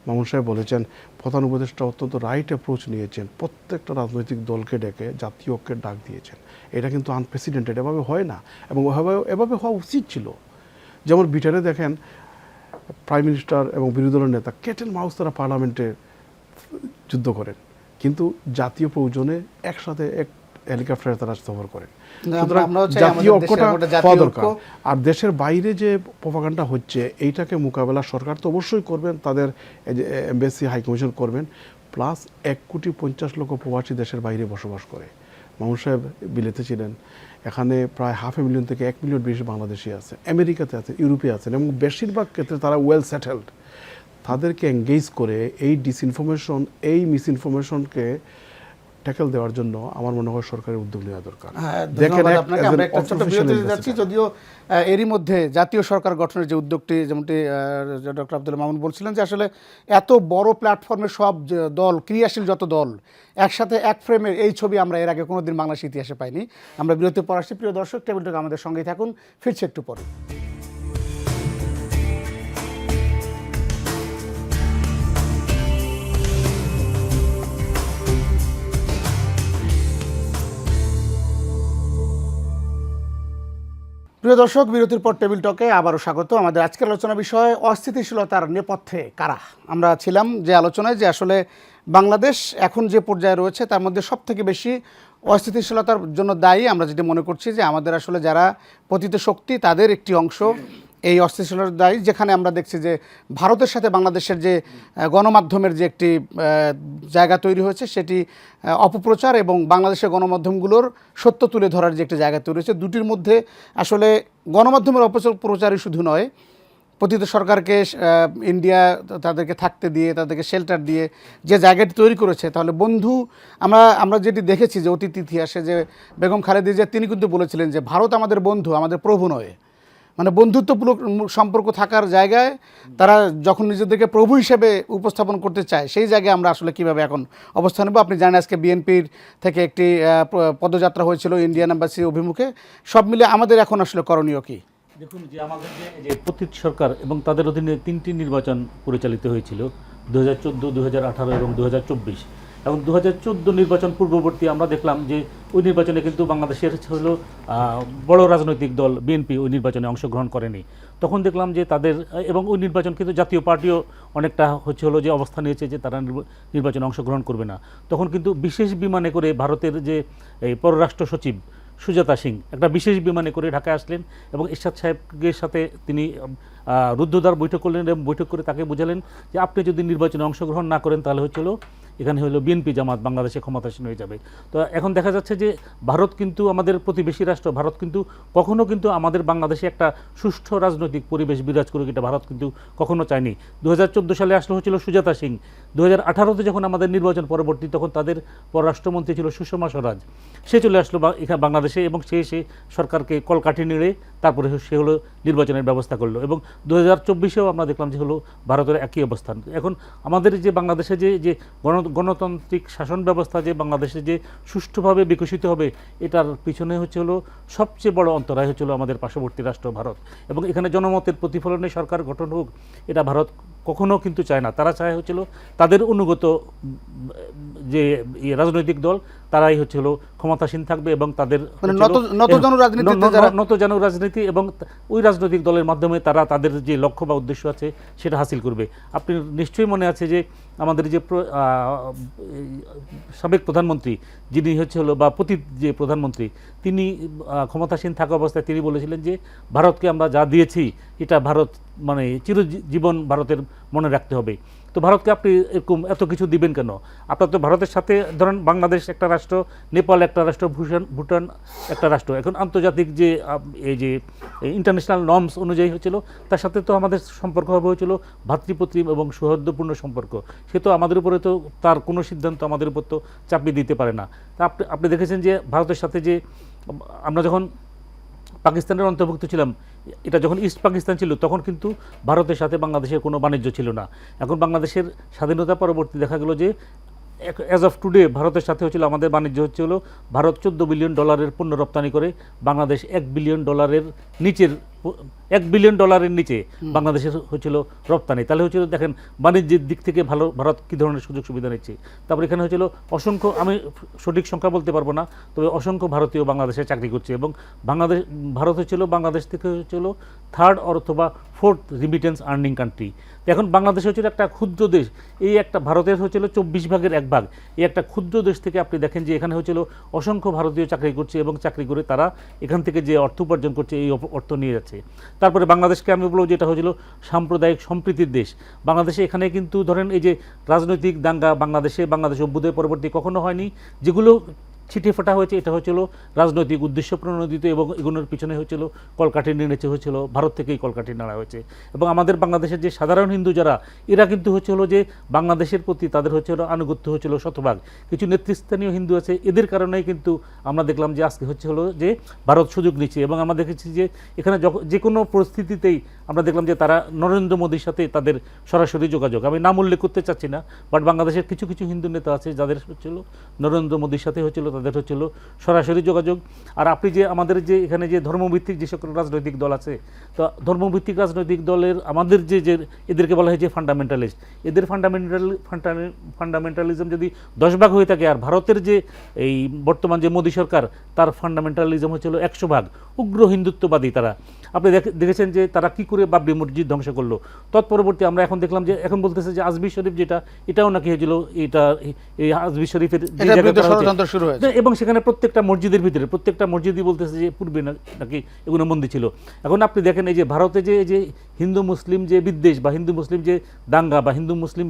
মামুন সাহেব বলেছেন, প্রধান উপদেষ্টা অত্যন্ত রাইট অ্যাপ্রোচ নিয়েছেন, প্রত্যেকটা রাজনৈতিক দলকে ডেকে জাতীয় ঐক্যের ডাক দিয়েছেন। এটা কিন্তু আনপ্রেসিডেন্টেড, এভাবে হয় না এবং এভাবে হওয়া উচিত ছিল। যেমন ব্রিটেনে দেখেন প্রাইম মিনিস্টার এবং বিরোধী দলের নেতা ক্যাট অ্যান্ড মাউস তারা পার্লামেন্টে যুদ্ধ করেন, কিন্তু জাতীয় প্রয়োজনে একসাথে এক হেলিকপ্টারে তারা সফর করেন। সুতরাং জাতীয় ঐক্যটা হওয়া দরকার। আর দেশের বাইরে যে প্রপাগান্ডা হচ্ছে এইটাকে মোকাবেলা সরকার তো অবশ্যই করবেন, তাদের এমবাসি হাইকমিশন করবেন, প্লাস 1,50,00,000 প্রবাসী দেশের বাইরে বসবাস করে। মামুন সাহেব বিলেতে ছিলেন, এখানে প্রায় 500,000 থেকে 1 মিলিয়ন বেশি বাংলাদেশি আছে, আমেরিকাতে আছে, ইউরোপে আছেন এবং বেশিরভাগ ক্ষেত্রে তারা ওয়েল সেটেলড। তাদেরকে এঙ্গেজ করে এই ডিসইনফরমেশন, এই মিসইনফরমেশনকে ট্যাকেল দেওয়ার জন্য আমার মনে হয় সরকারের উদ্যোগ নেওয়া দরকার। ধন্যবাদ আপনাকে। আমরা একটা ছোট্ট বিরতিতে যাচ্ছি, যদিও এরই মধ্যে জাতীয় সরকার গঠনের যে উদ্যোগটি, যেমনটি ডক্টর আব্দুল মামুন বলছিলেন যে আসলে এত বড় প্ল্যাটফর্মে সব দল, ক্রিয়াশীল যত দল একসাথে এক ফ্রেমের এই ছবি আমরা এর আগে কোনোদিন বাংলাদেশ ইতিহাসে পাইনি। আমরা বিরতির পর আসছি। প্রিয় দর্শক, টেবিল টক আমাদের সঙ্গেই থাকুন, ফিরছি একটু পরে। প্রিয় দর্শক, বিরতির পর টেবিল টকে আবারও স্বাগত। আমাদের আজকের আলোচনা বিষয় অস্থিতিশীলতার নেপথ্যে কারা। আমরা ছিলাম যে আলোচনায় যে আসলে বাংলাদেশ এখন যে পর্যায়ে রয়েছে তার মধ্যে সবথেকে বেশি অস্থিতিশীলতার জন্য দায়ী আমরা যেটা মনে করছি যে আমাদের আসলে যারা পতিত শক্তি তাদের একটি অংশ এই অস্থিতিশীলতার দায়ী। যেখানে আমরা দেখছি যে ভারতের সাথে বাংলাদেশের যে গণমাধ্যমের যে একটি জায়গা তৈরি হয়েছে, সেটি অপপ্রচার এবং বাংলাদেশের গণমাধ্যমগুলোর সত্য তুলে ধরার যে একটি জায়গা তৈরি হয়েছে, দুটির মধ্যে আসলে গণমাধ্যমের অপপ্রচারই শুধু নয়, পতিত সরকারকে তাদেরকে থাকতে দিয়ে, তাদেরকে শেল্টার দিয়ে যে জায়গাটি তৈরি করেছে, তাহলে বন্ধু আমরা যেটি দেখেছি যে অতীত ইতিহাসে যে বেগম খালেদা জিয়া তিনি কিন্তু বলেছিলেন যে ভারত আমাদের বন্ধু, আমাদের প্রভু নয়। মানে বন্ধুত্বমূলক সম্পর্ক থাকার জায়গায় তারা যখন নিজেদেরকে প্রভু হিসেবে উপস্থাপন করতে চায়, সেই জায়গায় আমরা আসলে কীভাবে এখন অবস্থান নেব। আপনি জানেন আজকে বিএনপির থেকে একটি পদযাত্রা হয়েছিল ইন্ডিয়ান এম্বাসি অভিমুখে। সব মিলে আমাদের এখন আসলে করণীয় কী? দেখুন যে আমাদের যে পতিত সরকার এবং তাদের অধীনে 3টি নির্বাচন পরিচালিত হয়েছিল, 2014, 2018 এবং 2024। এবং 2014 নির্বাচন পূর্ববর্তী আমরা দেখলাম যে ওই নির্বাচনে কিন্তু বাংলাদেশের হলো বড় রাজনৈতিক দল বিএনপি ওই নির্বাচনে অংশগ্রহণ করেনি। তখন দেখলাম যে তাদের এবং ওই নির্বাচন কিন্তু জাতীয় পার্টিও অনেকটা হলো যে অবস্থা নিয়েছে যে তারা নির্বাচনে অংশগ্রহণ করবে না। তখন কিন্তু বিশেষ বিমানে করে ভারতের যে এই পররাষ্ট্র সচিব সুজাতা সিং একটা বিশেষ বিমানে করে ঢাকায় আসলেন এবং এরশাদ সাহেবের সাথে তিনি রুদ্ধদ্বার বৈঠক করলেন এবং বৈঠক করে তাকে বোঝালেন যে আপনি যদি নির্বাচনে অংশগ্রহণ না করেন তাহলে এখানে হলো বিএনপি জামাত বাংলাদেশে ক্ষমতাসীন হয়ে যাবে। তো এখন দেখা যাচ্ছে যে ভারত কিন্তু আমাদের প্রতিবেশী রাষ্ট্র, ভারত কিন্তু কখনো কিন্তু আমাদের বাংলাদেশে একটা সুষ্ঠু রাজনৈতিক পরিবেশ বিরাজ করুক এটা ভারত কিন্তু কখনো চায়নি। 2014 সালে আসলে হচ্ছিল সুজাতা সিং, 2018-তে যখন আমাদের নির্বাচন পরবর্তী তখন তাদের পররাষ্ট্রমন্ত্রী ছিল সুষমা স্বরাজ, সে চলে আসলো এখানে বাংলাদেশে এবং সে সরকারকে কলকাঠি নেড়ে তারপরে সে নির্বাচনের ব্যবস্থা করলো এবং 2024-এও আমরা দেখলাম যে ভারতের একই অবস্থান। এখন আমাদের যে বাংলাদেশে যে গণতান্ত্রিক শাসন ব্যবস্থা যে বাংলাদেশে যে সুষ্ঠুভাবে বিকশিত হবে, এটার পিছনে সবচেয়ে বড় অন্তরায় আমাদের পার্শ্ববর্তী রাষ্ট্র ভারত। এবং এখানে জনমতের প্রতিফলনে সরকার গঠন হোক এটা ভারত কখনো কিন্তু চায় না। তারা চায় তাদের অনুগত যে রাজনৈতিক দল তারাই ক্ষমতাসীন থাকবে এবং তাদের নতজানু রাজনীতি এবং ওই রাজনৈতিক দলের মাধ্যমে তারা তাদের যে লক্ষ্য বা উদ্দেশ্য আছে সেটা হাসিল করবে। আপনি নিশ্চয়ই মনে আছে যে আমাদের যে সাবেক প্রধানমন্ত্রী যিনি বা পতিত যে প্রধানমন্ত্রী, তিনি ক্ষমতাসীন থাকা অবস্থায় তিনি বলেছিলেন যে ভারতকে আমরা যা দিয়েছি এটা ভারত মানে চিরজীবন ভারতের মনে রাখতে হবে। তো ভারতকে আপনি এরকম এত কিছু দিবেন কেন? আপনার তো ভারতের সাথে ধরেন বাংলাদেশ একটা রাষ্ট্র, নেপাল একটা রাষ্ট্র, ভুটান একটা রাষ্ট্র। এখন আন্তর্জাতিক যে এই যে ইন্টারন্যাশনাল নর্মস অনুযায়ী তার সাথে তো আমাদের সম্পর্ক হবে ভাতৃপ্রতিম এবং সৌহার্দ্যপূর্ণ সম্পর্ক। সে তো আমাদের উপরে তো তার কোনো সিদ্ধান্ত আমাদের উপর তো চাপিয়ে দিতে পারে না। তা আপনি দেখেছেন যে ভারতের সাথে যে আমরা যখন পাকিস্তানের অন্তর্ভুক্ত ছিলাম, এটা যখন ইস্ট পাকিস্তান ছিল তখন কিন্তু ভারতের সাথে বাংলাদেশের কোনো বাণিজ্য ছিল না। এখন বাংলাদেশের স্বাধীনতা পরবর্তী দেখা গেল যে অ্যাজ অফ টুডে ভারতের সাথে আমাদের বাণিজ্য ভারত $14 বিলিয়ন পণ্য রপ্তানি করে, বাংলাদেশ $1 বিলিয়ন নিচের $1 বিলিয়ন নিচে বাংলাদেশের হচ্ছিল রপ্তানি। তাহলে হচ্ছিল দেখেন বাণিজ্যের দিক থেকে ভারত কী ধরনের সুযোগ সুবিধা নিচ্ছে। তারপর এখানে হচ্ছিল অসংখ্য, আমি সঠিক সংখ্যা বলতে পারবো না, তবে অসংখ্য ভারতীয় বাংলাদেশে চাকরি করছে এবং ভারত হচ্ছিল বাংলাদেশ থেকে হচ্ছিল 3rd অথবা 4th রিমিটেন্স আর্নিং কান্ট্রি। এখন বাংলাদেশ হচ্ছিল একটা ক্ষুদ্র দেশ, এই একটা ভারতের হচ্ছিল 24 ভাগের 1 ভাগ, এই একটা ক্ষুদ্র দেশ থেকে আপনি দেখেন যে এখানে হচ্ছিল অসংখ্য ভারতীয় চাকরি করছে এবং চাকরি করে তারা এখান থেকে যে অর্থ উপার্জন করছে এই অর্থ নিয়ে যাচ্ছে। তারপরে বাংলাদেশকে আমি বলবো যেটা হচ্ছিল সাম্প্রদায়িক সম্প্রীতির দেশ। বাংলাদেশে এখানে কিন্তু ধরেন এই যে রাজনৈতিক দাঙ্গা বাংলাদেশ অভ্যুদয় পরবর্তী কখনো হয়নি, যেগুলো ছিটে ফোটা হয়েছে এটা হচ্ছিল রাজনৈতিক উদ্দেশ্য প্রণোদিত এবং এগুলোর পিছনে হচ্ছিল কলকাঠি নির্ণেছে হচ্ছিল ভারত থেকেই কলকাঠি নাড়া হয়েছে। এবং আমাদের বাংলাদেশের যে সাধারণ হিন্দু যারা, এরা কিন্তু হচ্ছিল যে বাংলাদেশের প্রতি তাদের হচ্ছিল আনুগত্য হচ্ছিল শতভাগ। কিছু নেতৃস্থানীয় হিন্দু আছে, এদের কারণেই কিন্তু আমরা দেখলাম যে আজকে হচ্ছিল যে ভারত সুযোগ নিচ্ছে এবং আমরা দেখেছি যে এখানে যে কোনো পরিস্থিতিতেই আমরা দেখলাম যে তারা নরেন্দ্র মোদীর সাথে তাদের সরাসরি যোগাযোগ, আমি নাম উল্লেখ করতে চাচ্ছি না, বাট বাংলাদেশের কিছু কিছু হিন্দু নেতা আছে যাদের হচ্ছিল নরেন্দ্র মোদীর সাথে হচ্ছিল তাদের হচ্ছিল সরাসরি যোগাযোগ। আর আপনি যে আমাদের যে এখানে যে ধর্মভিত্তিক যে সকল রাজনৈতিক দল আছে, তো ধর্মভিত্তিক রাজনৈতিক দলের আমাদের যে এদেরকে বলা হয় যে ফান্ডামেন্টালিস্ট, এদের ফান্ডামেন্টালিজম যদি 10 ভাগ হয়ে থাকে, আর ভারতের যে এই বর্তমান যে মোদী সরকার তার ফান্ডামেন্টালিজম হচ্ছিল 100 ভাগ উগ্র হিন্দুত্ববাদী তারা। আপনি দেখেছেন যে তারা কি করে বাবরি মসজিদ ধ্বংস করলো। তৎপরবর্তী আমরা এখন দেখলাম যে এখন বলতেছে যে আজমি শরীফ যেটা, এটাও নাকি হয়েছিল, এটা এই আজমি শরীফের যে জায়গাটা ষড়যন্ত্র শুরু হয়েছে এবং সেখানে প্রত্যেকটা মসজিদের ভিতরে প্রত্যেকটা মসজিদই বলতেছে যে পূর্বে নাকি এগুলো মন্দির ছিল। এখন আপনি দেখেন এই যে ভারতে যে হিন্দু মুসলিম যে বিদ্বেষ বা হিন্দু মুসলিম যে দাঙ্গা বা হিন্দু মুসলিম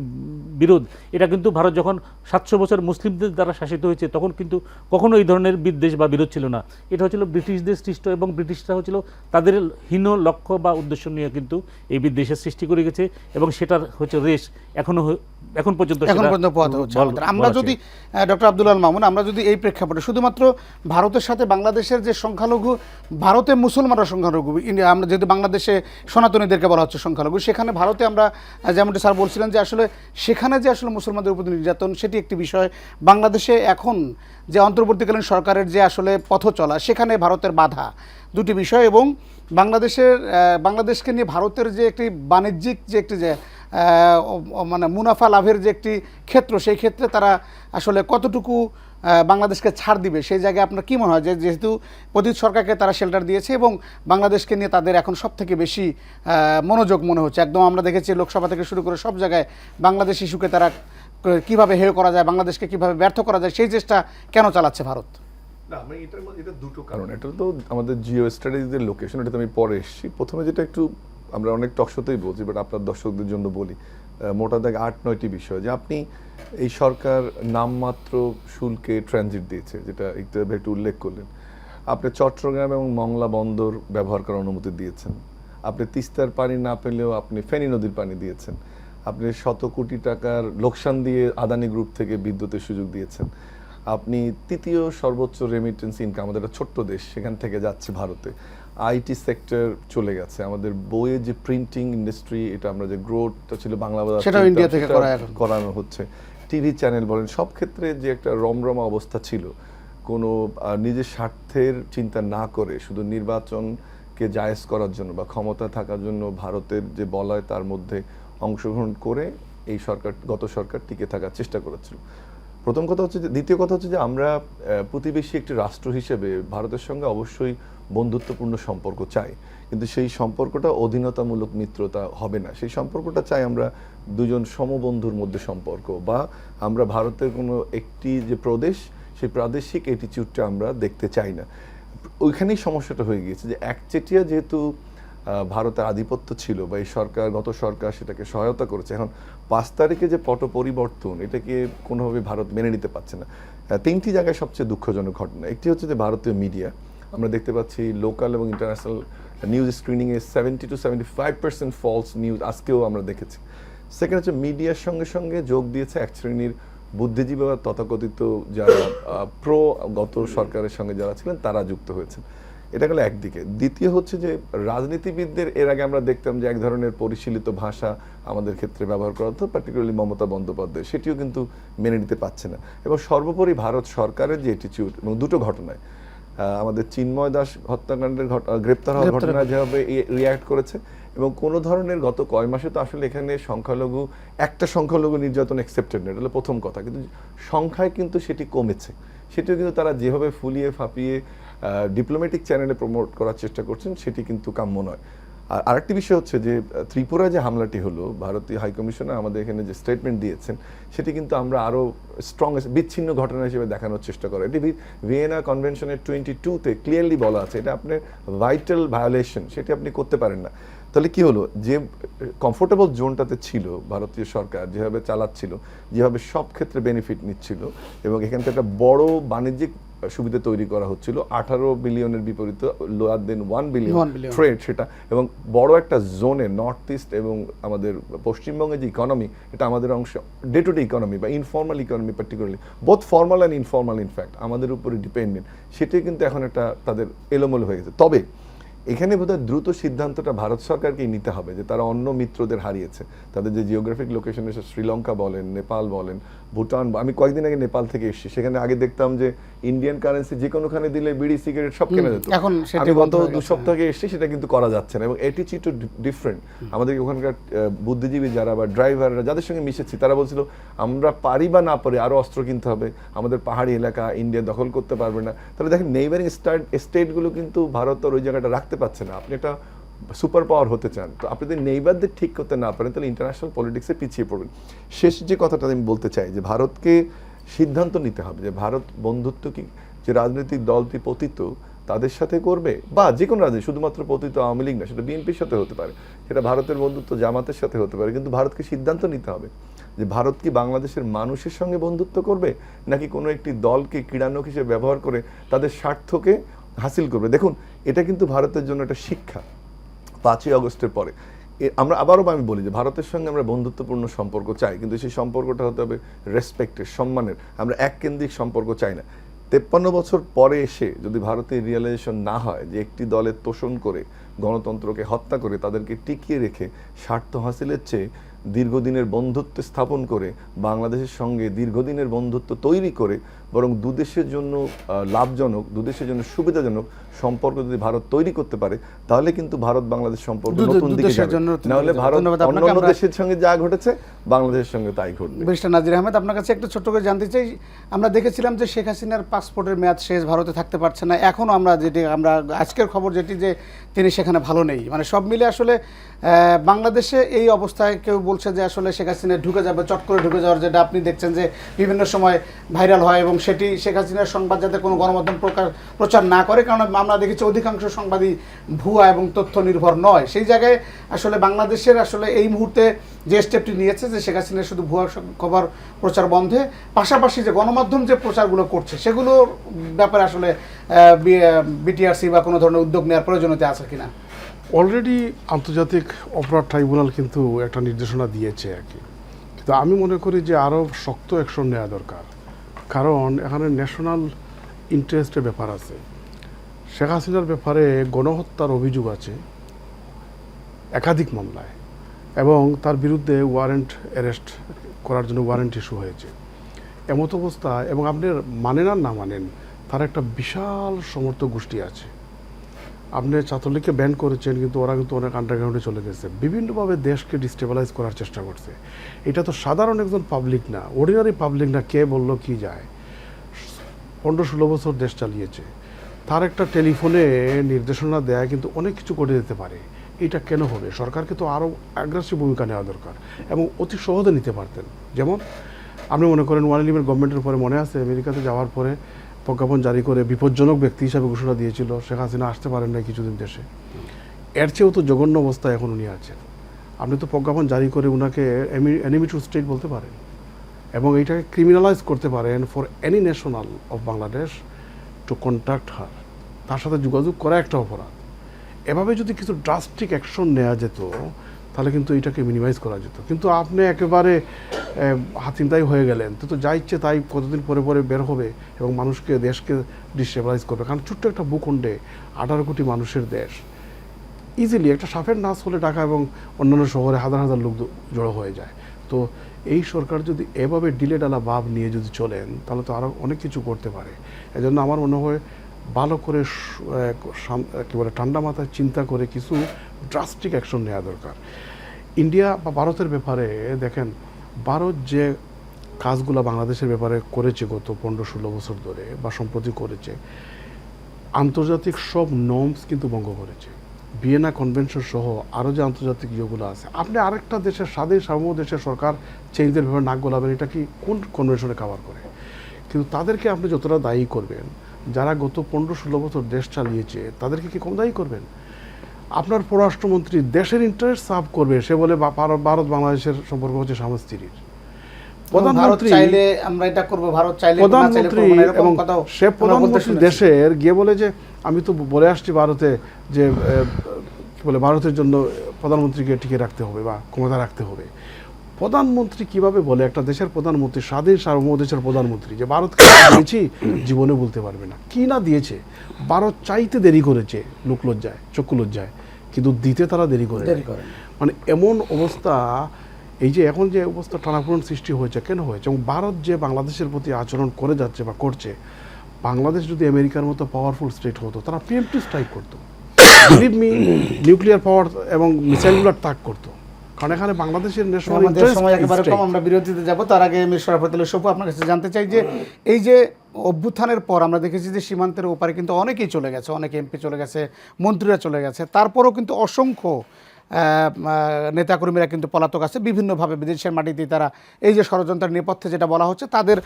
বিরোধ, এটা কিন্তু ভারত যখন 700 বছর মুসলিমদের দ্বারা শাসিত হয়েছে তখন কিন্তু কখনো এই ধরনের বিদ্বেষ বা বিরোধ ছিল না। এটা হচ্ছিল ব্রিটিশদের সৃষ্ট এবং ব্রিটিশরা হচ্ছিল তাদের হীন লক্ষ্য বা উদ্দেশ্য নিয়ে কিন্তু এই বিদ্বেষের সৃষ্টি করে গেছে এবং সেটার হচ্ছে রেশ এখন পর্যন্ত পোহাতে হচ্ছে আমাদের। আমরা যদি ডক্টর আব্দুল আল মামুন, আমরা যদি এই প্রেক্ষাপটে শুধুমাত্র ভারতের সাথে বাংলাদেশের যে সংখ্যালঘু, ভারতে মুসলমানরা সংখ্যালঘু, আমরা যেহেতু বাংলাদেশে সনাতনীদেরকে বলা হচ্ছে সংখ্যালঘু, সেখানে ভারতে আমরা যেমনটি স্যার বলছিলেন যে আসলে সেখানে যে আসলে মুসলমানদের উপর নির্যাতন সেটি একটি বিষয়। বাংলাদেশে এখন যে অন্তর্বর্তীকালীন সরকারের যে আসলে পথ চলা, সেখানে ভারতের বাধা, দুটি বিষয়। এবং বাংলাদেশকে নিয়ে ভারতের যে একটি বাণিজ্যিক যে একটি যে মানে মুনাফা লাভের যে একটি ক্ষেত্র, সেই ক্ষেত্রে তারা আসলে কতটুকু বাংলাদেশকে ছাড় দিবে, সেই জায়গায় আপনার কী মনে হয় যে যেহেতু অতীত সরকারকে তারা শেল্টার দিয়েছে এবং বাংলাদেশকে নিয়ে তাদের এখন সব থেকে বেশি মনোযোগ মনে হচ্ছে, একদম আমরা দেখেছি লোকসভা থেকে শুরু করে সব জায়গায় বাংলাদেশ ইস্যুকে তারা কীভাবে হেয় করা যায়, বাংলাদেশকে কীভাবে ব্যর্থ করা যায়, সেই চেষ্টা কেন চালাচ্ছে ভারত? না, আমি এটা দুটো কারণ। এটা তো আমাদের জিও স্ট্র্যাটেজির লোকেশন, এটা তো আমি পরে এসেছি। প্রথমে যেটা একটু আমরা অনেক টকশোতেই বলছি, বাট আপনার দর্শকদের জন্য বলি, মোটা দাগে 8-9টি বিষয় যে আপনি এই সরকার নামমাত্র শুল্কে ট্রানজিট দিয়েছে, যেটা একটু উল্লেখ করলেন। আপনি চট্টগ্রাম এবং মংলা বন্দর ব্যবহার করার অনুমতি দিয়েছেন। আপনি তিস্তার পানি না পেলেও আপনি ফেনী নদীর পানি দিয়েছেন। আপনি 100 কোটি টাকার লোকসান দিয়ে আদানি গ্রুপ থেকে বিদ্যুতের সুযোগ দিয়েছেন। আপনি তৃতীয় সর্বোচ্চ রেমিটেন্স ইনকাম, আমাদের একটা ছোট্ট দেশ, সেখান থেকে যাচ্ছে ভারতে। আইটি সেক্টর চলে গেছে, আমাদের বইয়ের যে প্রিন্টিং ইন্ডাস্ট্রি, এটা আমরা যে গ্রোথটা ছিল বাংলা বাজার সেটাও ইন্ডিয়া থেকে করানো হচ্ছে। টিভি চ্যানেল বলেন, সব ক্ষেত্রে যে একটা রমরমা অবস্থা ছিল, কোনো নিজের স্বার্থের চিন্তা না করে শুধু নির্বাচনকে জায়েজ করার জন্য বা ক্ষমতা থাকার জন্য ভারতের যে বলয় তার মধ্যে অংশগ্রহণ করে এই গত সরকার টিকে থাকার চেষ্টা করেছিল। প্রথম কথা হচ্ছে যে, দ্বিতীয় কথা হচ্ছে যে আমরা প্রতিবেশী একটি রাষ্ট্র হিসেবে ভারতের সঙ্গে অবশ্যই বন্ধুত্বপূর্ণ সম্পর্ক চাই, কিন্তু সেই সম্পর্কটা অধীনতামূলক মিত্রতা হবে না। সেই সম্পর্কটা চাই আমরা দুজন সমবন্ধুর মধ্যে সম্পর্ক, বা আমরা ভারতের কোনো একটি যে প্রদেশ, সেই প্রাদেশিক অ্যাটিটিউডটা আমরা দেখতে চাই না। ওইখানেই সমস্যাটা হয়ে গিয়েছে যে একচেটিয়া যেহেতু ভারতের আধিপত্য ছিল বা এই গত সরকার সেটাকে সহায়তা করেছে, এখন 5 তারিখে যে পট পরিবর্তন, এটাকে কোনোভাবে ভারত মেনে নিতে পারছে না। 3টি জায়গায় সবচেয়ে দুঃখজনক ঘটনা। একটি হচ্ছে যে ভারতীয় মিডিয়া, আমরা দেখতে পাচ্ছি লোকাল এবং ইন্টারন্যাশনাল নিউজ স্ক্রিনিংয়ে 70 to 75% ফলস নিউজ আজকেও আমরা দেখেছি। সেকেন্ড হচ্ছে মিডিয়ার সঙ্গে সঙ্গে যোগ দিয়েছে এক শ্রেণীর বুদ্ধিজীবী বা তথাকথিত যারা গত সরকারের সঙ্গে যারা ছিলেন তারা যুক্ত হয়েছেন। এটা গেল একদিকে। দ্বিতীয় হচ্ছে যে রাজনীতিবিদদের এর আগে আমরা দেখতাম যে এক ধরনের পরিশীলিত ভাষা আমাদের ক্ষেত্রে ব্যবহার করা হতো, পার্টিকুলারলি মমতা বন্দ্যোপাধ্যায়, সেটিও কিন্তু মেনে নিতে পারছে না। এবং সর্বোপরি ভারত সরকারের যে অ্যাটিটিউড, এবং দুটো ঘটনায় আমাদের চিন্ময় দাস হত্যাকাণ্ডের গ্রেপ্তার হওয়ার ঘটনা যেভাবে রিয়্যাক্ট করেছে, এবং কোনো ধরনের গত কয় মাসে তো আসলে এখানে একটা সংখ্যালঘু নির্যাতন অ্যাকসেপ্টেড না, এটা হলো প্রথম কথা, কিন্তু সংখ্যায় কিন্তু সেটি কমেছে। সেটিও কিন্তু তারা যেভাবে ফুলিয়ে ফাঁপিয়ে ডিপ্লোম্যাটিক চ্যানেলে প্রমোট করার চেষ্টা করছেন সেটি কিন্তু কাম্য নয়। আর আরেকটি বিষয় হচ্ছে যে ত্রিপুরায় যে হামলাটি হলো, ভারতীয় হাইকমিশনার আমাদের এখানে যে স্টেটমেন্ট দিয়েছেন সেটি কিন্তু আমরা আরও স্ট্রং বিচ্ছিন্ন ঘটনা হিসেবে দেখানোর চেষ্টা করি। এটি ভিয়েনা কনভেনশনের 22-তে ক্লিয়ারলি বলা আছে এটা আপনার ভাইটাল ভায়োলেশন, সেটি আপনি করতে পারেন না। তাহলে কি হলো, যে কমফোর্টেবল জোনটাতে ছিল ভারতীয় সরকার, যেভাবে চালাচ্ছিল, যেভাবে সব ক্ষেত্রে বেনিফিট নিচ্ছিল, এবং এখান থেকে একটা বড় বাণিজ্যিক সুবিধা তৈরি করা হচ্ছিল 18 বিলিয়নের বিপরীতে লোয়ার দেন 1 বিলিয়ন ট্রেড, সেটা এবং বড় একটা জোনে নর্থ ইস্ট এবং আমাদের পশ্চিমবঙ্গের যে ইকোনমি, এটা আমাদের অংশ ডে টু ডে ইকোনমি বা informal economy particularly, both formal and informal in fact আমাদের উপরে ডিপেন্ডেন্ট, সেটাই কিন্তু এখন একটা তাদের এলোমেলো হয়ে গেছে। তবে এখানে বোধহয় দ্রুত সিদ্ধান্তটা ভারত সরকারকেই নিতে হবে যে তারা অন্য মিত্রদের হারিয়েছে, তাদের যে জিওগ্রাফিক লোকেশন এসে শ্রীলঙ্কা বলেন, নেপাল বলেন, ভুটান। আমি কয়েকদিন আগে নেপাল থেকে এসেছি, সেখানে আগে দেখতাম যে ইন্ডিয়ান কারেন্সি যে কোনোখানে দিলে বিড়ি সিগারেট সব কেনা যেত। আমি গত 2 সপ্তাহ আগে এসেছি, সেটা কিন্তু করা যাচ্ছে না, এবং অ্যাটিচিউড ডিফারেন্ট। আমাদের ওখানকার বুদ্ধিজীবী যারা বা ড্রাইভাররা যাদের সঙ্গে মিশেছি তারা বলছিল আমরা পারি বা না পারি আরও অস্ত্র কিনতে হবে, আমাদের পাহাড়ি এলাকা ইন্ডিয়া দখল করতে পারবে না। তাহলে দেখেন নেইবারিং স্টেটগুলো কিন্তু ভারত আর ওই জায়গাটা রাখতে পারছে না। আপনি একটা সুপার পাওয়ার হতে চান, তো আপনি যদি নেইবারদের ঠিক করতে না পারেন তাহলে ইন্টারন্যাশনাল পলিটিক্সে পিছিয়ে পড়বেন। শেষ যে কথাটা আমি বলতে চাই যে ভারতকে সিদ্ধান্ত নিতে হবে যে ভারত বন্ধুত্ব কি যে রাজনৈতিক দলটি পতিত তাদের সাথে করবে, বা যে কোনো রাজনীতি, শুধুমাত্র পতিত আওয়ামী লীগ না, সেটা বিএনপির সাথে হতে পারে, সেটা ভারতের বন্ধুত্ব জামাতের সাথে হতে পারে, কিন্তু ভারতকে সিদ্ধান্ত নিতে হবে যে ভারত কি বাংলাদেশের মানুষের সঙ্গে বন্ধুত্ব করবে নাকি কোনো একটি দলকে ক্রীড়ানক হিসেবে ব্যবহার করে তাদের স্বার্থকে হাসিল করবে। দেখুন, এটা কিন্তু ভারতের জন্য একটা শিক্ষা। 5ই আগস্টের পরে আমরা আবারও আমি বলি যে ভারতের সঙ্গে আমরা বন্ধুত্বপূর্ণ সম্পর্ক চাই, কিন্তু সেই সম্পর্কটা হতে হবে রেসপেক্টের, সম্মানের। আমরা এককেন্দ্রিক সম্পর্ক চাই না। 53 বছর পরে এসে যদি ভারতের রিয়েলাইজেশন না হয় যে একটি দলের তোষণ করে, গণতন্ত্রকে হত্যা করে, তাদেরকে টিকিয়ে রেখে স্বার্থ হাসিলের চেয়ে দীর্ঘদিনের বন্ধুত্ব স্থাপন করে, বাংলাদেশের সঙ্গে দীর্ঘদিনের বন্ধুত্ব তৈরি করে, বরং দুদেশের জন্য লাভজনক, দুদেশের জন্য সুবিধাজনক সম্পর্ক যদি ভারত তৈরি করতে পারে, তাহলে কিন্তু ভারত বাংলাদেশ সম্পর্ক নতুন দিকে যাবে। নাহলে ভারত অন্য দেশের সঙ্গে যা ঘটেছে বাংলাদেশের সঙ্গে তাই ঘটবে। ব্যারিস্টার নাজির আহমেদ, আপনার কাছে একটু ছোট্ট করে জানতে চাই, আমরা দেখেছিলাম যে শেখ হাসিনার পাসপোর্টের মেয়াদ শেষ, ভারতে থাকতে পারছে না, এখনও আমরা আজকের খবর যেটি যে তিনি সেখানে ভালো নেই, মানে সব মিলে আসলে বাংলাদেশে এই অবস্থায় কেউ বলছে যে আসলে শেখ হাসিনা ঢুকে যাবে, চট করে ঢুকে যাওয়ার, যেটা আপনি দেখছেন যে বিভিন্ন সময় ভাইরাল হয়, এবং সেটি শেখ হাসিনার সংবাদ যাতে কোনো গণমাধ্যম প্রচার না করে, কারণ আমরা দেখেছি অধিকাংশ সংবাদই ভুয়া এবং তথ্য নির্ভর নয়। সেই জায়গায় আসলে বাংলাদেশের আসলে এই মুহূর্তে যে স্টেপটি নিয়েছে যে শেখ হাসিনা শুধু ভুয়া খবর প্রচার বন্ধে, পাশাপাশি যে গণমাধ্যম যে প্রচারগুলো করছে সেগুলোর ব্যাপারে আসলে বিটিআরসি বা কোনো ধরনের উদ্যোগ নেওয়ার প্রয়োজনীয়তা আছে কিনা? অলরেডি আন্তর্জাতিক অপরাধ ট্রাইব্যুনাল কিন্তু একটা নির্দেশনা দিয়েছে আর কি, কিন্তু আমি মনে করি যে আরও শক্ত অ্যাকশন নেওয়া দরকার, কারণ এখানে ন্যাশনাল ইন্টারেস্টের ব্যাপার আছে। শেখ হাসিনার ব্যাপারে গণহত্যার অভিযোগ আছে একাধিক মামলায়, এবং তার বিরুদ্ধে ওয়ারেন্ট অ্যারেস্ট করার জন্য ওয়ারেন্ট ইস্যু হয়েছে। এমত অবস্থা, এবং আপনি মানেন আর না মানেন, তার একটা বিশাল সমর্থক গোষ্ঠী আছে। আপনি ছাত্রলীগকে ব্যান করেছেন, কিন্তু ওরা কিন্তু অনেক আন্ডারগ্রাউন্ডে চলে গেছে, বিভিন্নভাবে দেশকে ডিস্টেবিলাইজ করার চেষ্টা করছে। এটা তো সাধারণ একজন পাবলিক না, অর্ডিনারি পাবলিক না, কে বললো কি যায়, 15-16 বছর দেশ চালিয়েছে, তার একটা টেলিফোনে নির্দেশনা দেয়া কিন্তু অনেক কিছু করে দিতে পারে। এটা কেন হবে? সরকারকে তো আরও অ্যাগ্রেসিভ ভূমিকা নেওয়া দরকার, এবং অতি সহজে নিতে পারতেন। যেমন আপনি মনে করেন 111 গভর্নমেন্টের পরে মনে আছে আমেরিকাতে যাওয়ার পরে প্রজ্ঞাপন জারি করে বিপজ্জনক ব্যক্তি হিসাবে ঘোষণা দিয়েছিল, শেখ হাসিনা আসতে পারেন না কিছুদিন দেশে। এর চেয়েও তো জঘন্য অবস্থায় এখন উনি আছেন। আপনি তো প্রজ্ঞাপন জারি করে ওনাকে এনিমি টু স্টেট বলতে পারেন, এবং এইটাকে ক্রিমিনালাইজ করতে পারেন for any national of Bangladesh to contact her, তার সাথে যোগাযোগ করা একটা অপরাধ। এভাবে যদি কিছু ড্রাস্টিক অ্যাকশন নেওয়া যেত তাহলে কিন্তু এটাকে মিনিমাইজ করা যেত, কিন্তু আপনি একেবারে হাতিমতাই হয়ে গেলেন, তো যা ইচ্ছে তাই কতদিন পরে পরে বের হবে এবং মানুষকে, দেশকে ডিস্টেবিলাইজ করবে। কারণ ছোট্ট একটা ভূখণ্ডে 18 কোটি মানুষের দেশ, ইজিলি একটা সাপের নাচ হলে ঢাকা এবং অন্যান্য শহরে হাজার হাজার লোক জড়ো হয়ে যায়। তো এই সরকার যদি এভাবে ডিলে ডালা ভাব নিয়ে যদি চলেন তাহলে তো আরও অনেক কিছু করতে পারে। এজন্য আমার মনে হয় ভালো করে কী বলে ঠান্ডা মাথায় চিন্তা করে কিছু ড্রাস্টিক অ্যাকশন নেওয়া দরকার। ইন্ডিয়া বা ভারতের ব্যাপারে দেখেন, ভারত যে কাজগুলো বাংলাদেশের ব্যাপারে করেছে গত 15-16 বছর ধরে বা সম্প্রতি করেছে, আন্তর্জাতিক সব নর্মস কিন্তু ভঙ্গ করেছে। ভিয়েনা কনভেনশন সহ আরও যে আন্তর্জাতিক ইয়েগুলো আছে, আপনি আরেকটা দেশের স্বাধীন সার্বভৌম দেশের সরকার চেঞ্জের ব্যাপারে নাক গলাবেন, এটা কি কোন কনভেনশনে কভার করে? কিন্তু তাদেরকে আপনি যতটা দায়ী করবেন, যারা গত 15-16 বছর দেশ চালিয়েছে তাদেরকে কি কম দায়ী করবেন? আপনার পররাষ্ট্রমন্ত্রী দেশের ইন্টারেস্ট সার্ভ করবে, সে বলে ভারত বাংলাদেশের সম্পর্ক হচ্ছে স্বামী স্ত্রীর। প্রধানমন্ত্রী চাইলে আমরা এটা করব, ভারত চাইলে প্রধানমন্ত্রী এবং সে প্রধানমন্ত্রী দেশের গিয়ে বলে যে আমি তো বলে আসছি ভারতে যে কি বলে ভারতের জন্য প্রধানমন্ত্রীকে টিকে রাখতে হবে বা ক্ষমতা রাখতে হবে। প্রধানমন্ত্রী কিভাবে বলে, একটা দেশের প্রধানমন্ত্রী, স্বাধীন সার্বভৌম দেশের প্রধানমন্ত্রী, যে ভারতকে দিয়েছি জীবনে বলতে পারবে না কি না দিয়েছে। ভারত চাইতে দেরি করেছে লোকলজ্জায়, চক্ষু লজ্জায়, কিন্তু দিতে তারা দেরি করে। মানে এমন অবস্থা, এই যে এখন যে অবস্থা টানাপোড়েন সৃষ্টি হয়েছে, কেন হয়েছে? এবং ভারত যে বাংলাদেশের প্রতি আচরণ করে যাচ্ছে বা করছে, বাংলাদেশ যদি আমেরিকার মতো পাওয়ারফুল স্টেট হতো, তারা প্রিএম্পটিভ স্ট্রাইক করতো, বিলিভ মি, নিউক্লিয়ার পাওয়ার এবং মিসাইলগুলোর তাক করতো। কারণ এখানে বাংলাদেশের ন্যাশনাল ইন্টারেস্ট সময় একেবারে কম, আমরা বিরতিতে যাব। তার আগে আমি শরাফতুল্লাহ সপু আপনার কাছে জানতে চাই যে এই যে অভ্যুত্থানের পর আমরা দেখেছি যে সীমান্তের ওপারে কিন্তু অনেকেই চলে গেছে, অনেক এমপি চলে গেছে, মন্ত্রীরা চলে গেছে, তারপরেও কিন্তু অসংখ্য নেতাকর্মীরা কিন্তু পলাতক আছে বিভিন্নভাবে বিদেশের মাটিতে। তারা এই যে ষড়যন্ত্রের নেপথ্যে যেটা বলা হচ্ছে, তাদের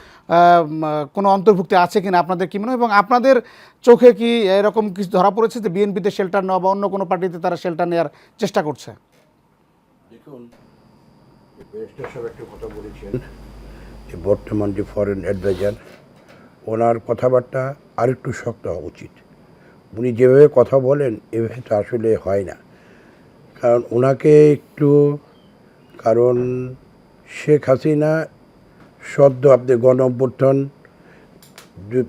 কোনো অন্তর্ভুক্তি আছে কিনা আপনাদের কি মনে হয়? এবং আপনাদের চোখে কি এরকম কিছু ধরা পড়েছে যে বিএনপিতে শেল্টার নেওয়া বা অন্য কোনো পার্টিতে তারা শেল্টার নেওয়ার চেষ্টা করছে? দেখুন, একটা কথা বলেছেন যে বর্তমান যে ফরেন অ্যাডভাইজার, ওনার কথাবার্তা আরেকটু শক্ত হওয়া উচিত। উনি যেভাবে কথা বলেন এভাবে তো আসলে হয় না। কারণ ওনাকে একটু, কারণ শেখ হাসিনা সদ্য আপনি গণ অভ্যুত্থান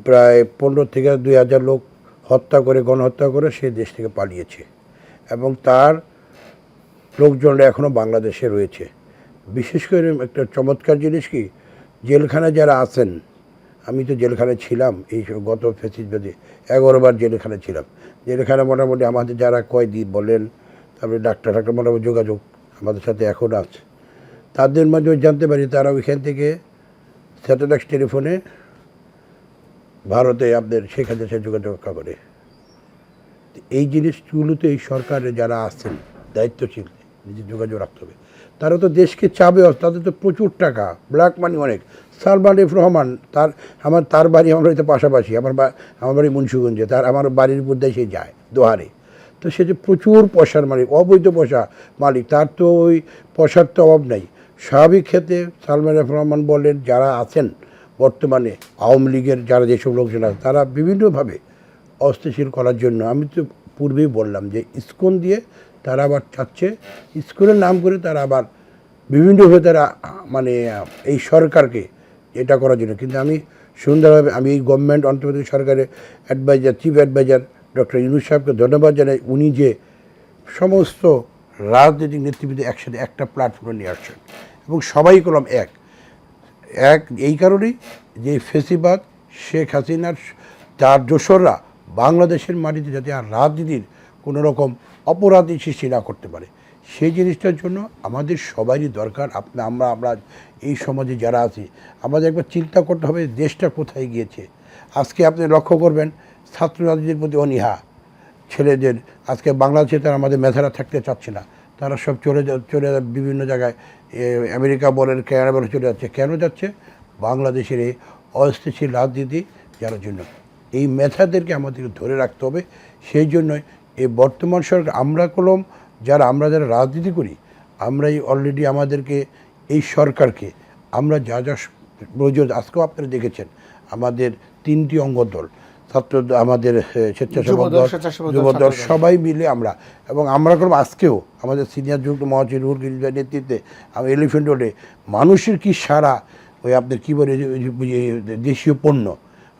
প্রায় 15 থেকে 2000 লোক হত্যা করে, গণহত্যা করে সে দেশ থেকে পালিয়েছে এবং তার লোকজনরা এখনও বাংলাদেশে রয়েছে। বিশেষ করে একটা চমৎকার জিনিস কি, জেলখানায় যারা আছেন, আমি তো জেলখানায় ছিলাম এই গত ফ্যাসিবাদে 11 বার জেলখানায় ছিলাম। জেলখানা মোটামুটি আমাদের যারা কয়েদি বলেন, তারপরে ডাক্তার মোটামুটি যোগাযোগ আমাদের সাথে এখন আছে, তাদের মাধ্যমে জানতে পারি তারা ওইখান থেকে স্যাটেলাইট টেলিফোনে ভারতে আপনাদের শেখ হাসিনার সাথে যোগাযোগ রক্ষা করে। এই জিনিসগুলোতে এই সরকারে যারা আছেন দায়িত্বশীল, নিজের যোগাযোগ রাখতে হবে। তারা তো দেশকে চাবে, তাদের তো প্রচুর টাকা, ব্ল্যাক মানি অনেক। সালমান এফ রহমান, তার বাড়ি আমার বাড়িতে পাশাপাশি, আমার বাড়ি মুন্সিগঞ্জে, আমার বাড়ির মধ্যে সে যায় দোহারে। তো সে যে প্রচুর পয়সার মালিক, অবৈধ পয়সা মালিক, তার তো ওই পয়সার তো অভাব নাই। স্বাভাবিক ক্ষেত্রে সালমান এফ রহমান বলেন, যারা আছেন বর্তমানে আওয়ামী লীগের যারা যেসব লোকজন আছে, তারা বিভিন্নভাবে অস্থিতিশীল করার জন্য, আমি তো পূর্বেই বললাম যে ইসকন দিয়ে তারা আবার চাচ্ছে, ইসকনের নাম করে তারা আবার বিভিন্নভাবে তারা মানে এই সরকারকে এটা করার জন্য। কিন্তু আমি সুন্দরভাবে আমি এই গভর্নমেন্ট অন্তর্বর্তী সরকারের adviser, chief adviser doctor Yunus সাহেবকে ধন্যবাদ জানাই। উনি যে সমস্ত রাজনৈতিক নেতৃবৃন্দ একসাথে একটা প্ল্যাটফর্মে নিয়ে আসছেন এবং সবাই কলম এক এই কারণেই যে ফেসিবাদ শেখ হাসিনার তার দোসররা বাংলাদেশের মাটিতে যাতে আর রাজনীতির কোনো রকম অপরাধী সৃষ্টি না করতে পারে, সেই জিনিসটার জন্য আমাদের সবারই দরকার। আমরা এই সমাজে যারা আছি, আমাদের একবার চিন্তা করতে হবে দেশটা কোথায় গিয়েছে। আজকে আপনি লক্ষ্য করবেন ছাত্র রাজনীতির প্রতি অনীহা ছেলেদের, আজকে বাংলাদেশে তারা আমাদের মেধারা থাকতে চাচ্ছে না, তারা সব চলে বিভিন্ন জায়গায়, আমেরিকা বলেন, কানাডা বলে চলে যাচ্ছে। কেন যাচ্ছে? বাংলাদেশের এই অস্থিতিশীল রাজনীতি যার জন্য। এই মেধাদেরকে আমাদেরকে ধরে রাখতে হবে। সেই জন্যই এই বর্তমান সরকার, আমরা যারা রাজনীতি করি, আমরাই অলরেডি আমাদেরকে এই সরকারকে আমরা যা প্রয়োজন, আজকেও আপনারা দেখেছেন আমাদের 3টি অঙ্গ দল, ছাত্র, আমাদের স্বেচ্ছাসেবক দল, যুব দল, সবাই মিলে আমরা, এবং আমরা করব আজকেও আমাদের সিনিয়র যুক্ত মহাসচিব রুহুল কবির নেতৃত্বে আমি এলিফ্যান্ট রোডে মানুষের কি সারা, ওই আপনার কী বলে দেশীয় পণ্য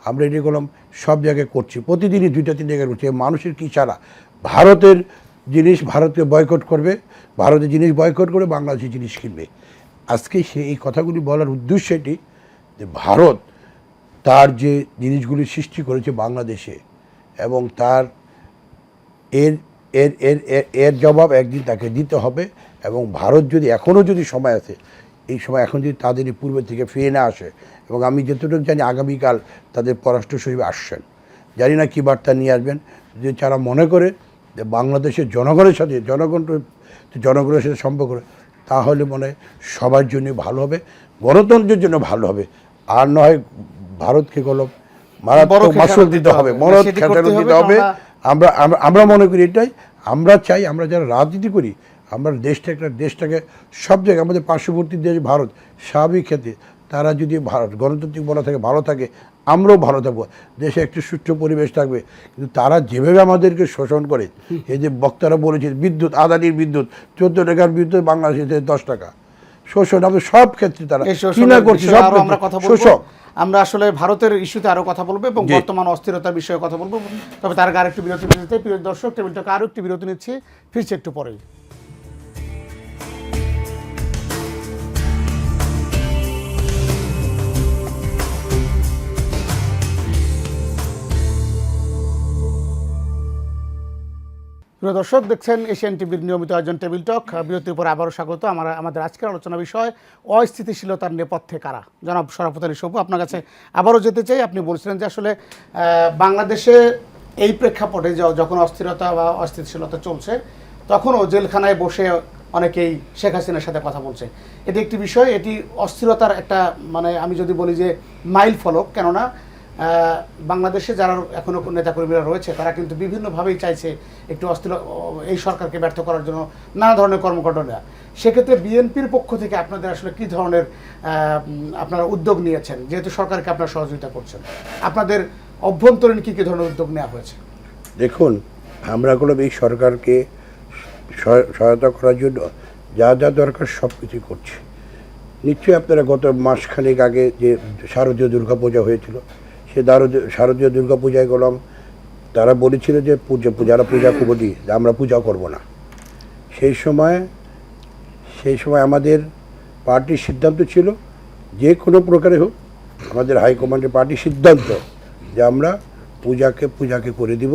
আমরা এটি করলাম সব জায়গায় করছি, প্রতিদিনই 2-3 জায়গায় করছি। মানুষের কি সারা, ভারতের জিনিস ভারতকে বয়কট করবে, ভারতের জিনিস বয়কট করে বাংলাদেশের জিনিস কিনবে। আজকে এই কথাগুলি বলার উদ্দেশ্য এটি যে ভারত তার যে জিনিসগুলি সৃষ্টি করেছে বাংলাদেশে, এবং তার এর এর এর এর- এর জবাব একদিন তাকে দিতে হবে। এবং ভারত যদি এখনও যদি সময় আছে, এই সময় এখন যদি তাদের এই পূর্ব থেকে ফিরে না আসে, এবং আমি যতটুকু জানি আগামীকাল তাদের পররাষ্ট্র সচিব আসছেন, জানি না কী বার্তা নিয়ে আসবেন, যদি তারা মনে করে যে বাংলাদেশের জনগণের সাথে জনগণের সাথে সম্পর্ক, তাহলে মনে হয় সবার জন্য ভালো হবে, গণতন্ত্রের জন্য ভালো হবে। আর নয় ভারতকে কোনো মারাত্মক মাসুল দিতে হবে, মরদ সেটি খেসারত করতে দিতে হবে, হবে। আমরা মনে করি এটাই আমরা চাই। আমরা যারা রাজনীতি করি, আমরা দেশটাকে সব জায়গায়, আমাদের পার্শ্ববর্তী দেশ ভারত স্বাভাবিক ক্ষেত্রে তারা যদি গণতান্ত্রিক বলা থাকে, ভালো থাকে, আমরাও ভালো থাকবো, দেশে একটি সুষ্ঠু পরিবেশ থাকবে। কিন্তু তারা যেভাবে আমাদেরকে শোষণ করে, এই যে বক্তারা বলেছে বিদ্যুৎ, আদানির বিদ্যুৎ 14 টাকার বিদ্যুৎ বাংলাদেশে 10 টাকা শোষণ, আমাদের সব ক্ষেত্রে তারা এই শোষণের কিনা করছে, বিষয়ে সব আরো আমরা কথা বলবো। শোষক। আমরা আসলে ভারতের ইস্যুতে আরো কথা বলবো এবং জি। বর্তমান অস্থিরতার বিষয়ে কথা বলবো, তবে তার আগে আরেকটি বিরতি নিতে চাই। প্রিয় দর্শক, টেবিল টকে আরো একটি বিরতি নিচ্ছি, ফিরছি একটু পরেই। প্রিয় দর্শক, দেখছেন এশিয়ান টিভির নিয়মিত আয়োজন টেবিল টক। বিরতির পর আবারও স্বাগত। আমাদের আজকের আলোচনা বিষয় অস্থিতিশীলতার নেপথ্যে কারা। জনাব শরাফত আলী সপু, আপনার কাছে আবারও যেতে চাই। আপনি বলছিলেন যে আসলে বাংলাদেশে এই প্রেক্ষাপটে যখন অস্থিরতা বা অস্থিতিশীলতা চলছে, তখনও জেলখানায় বসে অনেকেই শেখ হাসিনার সাথে কথা বলছে। এটি একটি বিষয়, এটি অস্থিরতার একটা, মানে আমি যদি বলি যে মাইল ফলক। কেননা বাংলাদেশে যারা এখনও নেতাকর্মীরা রয়েছে, তারা কিন্তু বিভিন্নভাবেই চাইছে একটু এই সরকারকে ব্যর্থ করার জন্য নানা ধরনের কর্মকাণ্ড নেওয়া। সেক্ষেত্রে বিএনপির পক্ষ থেকে আপনাদের আসলে কী ধরনের আপনারা উদ্যোগ নিয়েছেন, যেহেতু সরকারকে আপনারা সহযোগিতা করছেন? আপনাদের অভ্যন্তরীণ কী কী ধরনের উদ্যোগ নেওয়া হয়েছে? দেখুন, আমরা কোনো এই সরকারকে সহায়তা করার জন্য যা যা দরকার সব কিছুই করছি। নিশ্চয়ই আপনারা গত মাসখানেক আগে যে শারদীয় দুর্গাপূজা হয়েছিল, সে শারদীয় দুর্গাপূজায় গেলাম, তারা বলেছিল যে যারা পূজা কমিটি, আমরা পূজা করব না। সেই সময় আমাদের পার্টির সিদ্ধান্ত ছিল, যে কোনো প্রকারে হোক, আমাদের হাইকমান্ডের পার্টির সিদ্ধান্ত যে আমরা পূজাকে করে দিব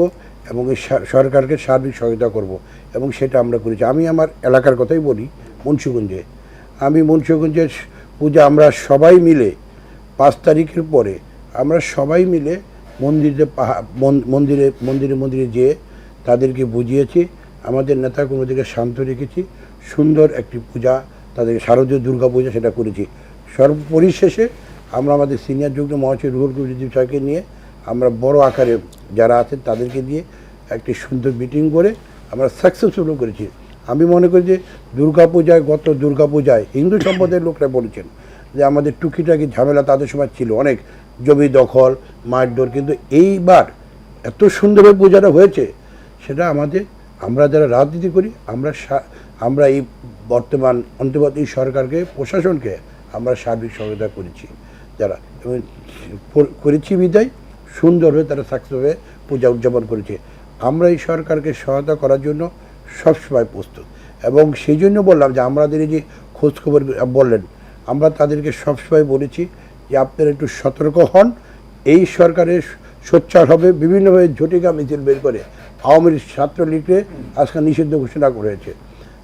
এবং এই সরকারকে সার্বিক সহায়তা করব, এবং সেটা আমরা করেছি। আমি আমার এলাকার কথাই বলি, মুন্সিগঞ্জের পূজা আমরা সবাই মিলে 5 তারিখের পরে আমরা সবাই মিলে মন্দিরে যেয়ে তাদেরকে বুঝিয়েছি, আমাদের নেতাকর্মীদেরকে শান্ত রেখেছি, সুন্দর একটি পূজা, তাদের শারদীয় দুর্গা পূজা সেটা করেছি। সর্বপরিশেষে আমরা আমাদের সিনিয়র যুগ্ম মহাসচিব রুহুল কবির সাহেবকে নিয়ে আমরা বড় আকারে যারা আছেন তাদেরকে দিয়ে একটি সুন্দর মিটিং করে আমরা সাকসেসফুল করেছি। আমি মনে করি যে গত দুর্গাপূজায় হিন্দু সম্প্রদায়ের লোকরা বলেছেন যে আমাদের টুকিটাকি ঝামেলা তাদের সময় ছিল, অনেক জমি দখল, মারধর, কিন্তু এইবার এত সুন্দরভাবে পূজাটা হয়েছে, সেটা আমরা যারা রাজনীতি করি, আমরা এই বর্তমান অন্তর্বর্তী সরকারকে, প্রশাসনকে আমরা সার্বিক সহায়তা করেছি যারা, এবং করেছি বিদায় সুন্দরভাবে তারা সাকসেসভাবে পূজা উদযাপন করেছে। আমরা এই সরকারকে সহায়তা করার জন্য সবসময় প্রস্তুত, এবং সেই জন্য বললাম যে আমাদের এই যে খোঁজখবর বললেন, আমরা তাদেরকে সবসময় বলেছি যে আপনারা একটু সতর্ক হন। এই সরকারের সোচ্চার হবে, বিভিন্নভাবে ঝটিকা মিছিল বের করে আওয়ামী লীগ ছাত্রলীগকে আজকে নিষিদ্ধ ঘোষণা করেছে,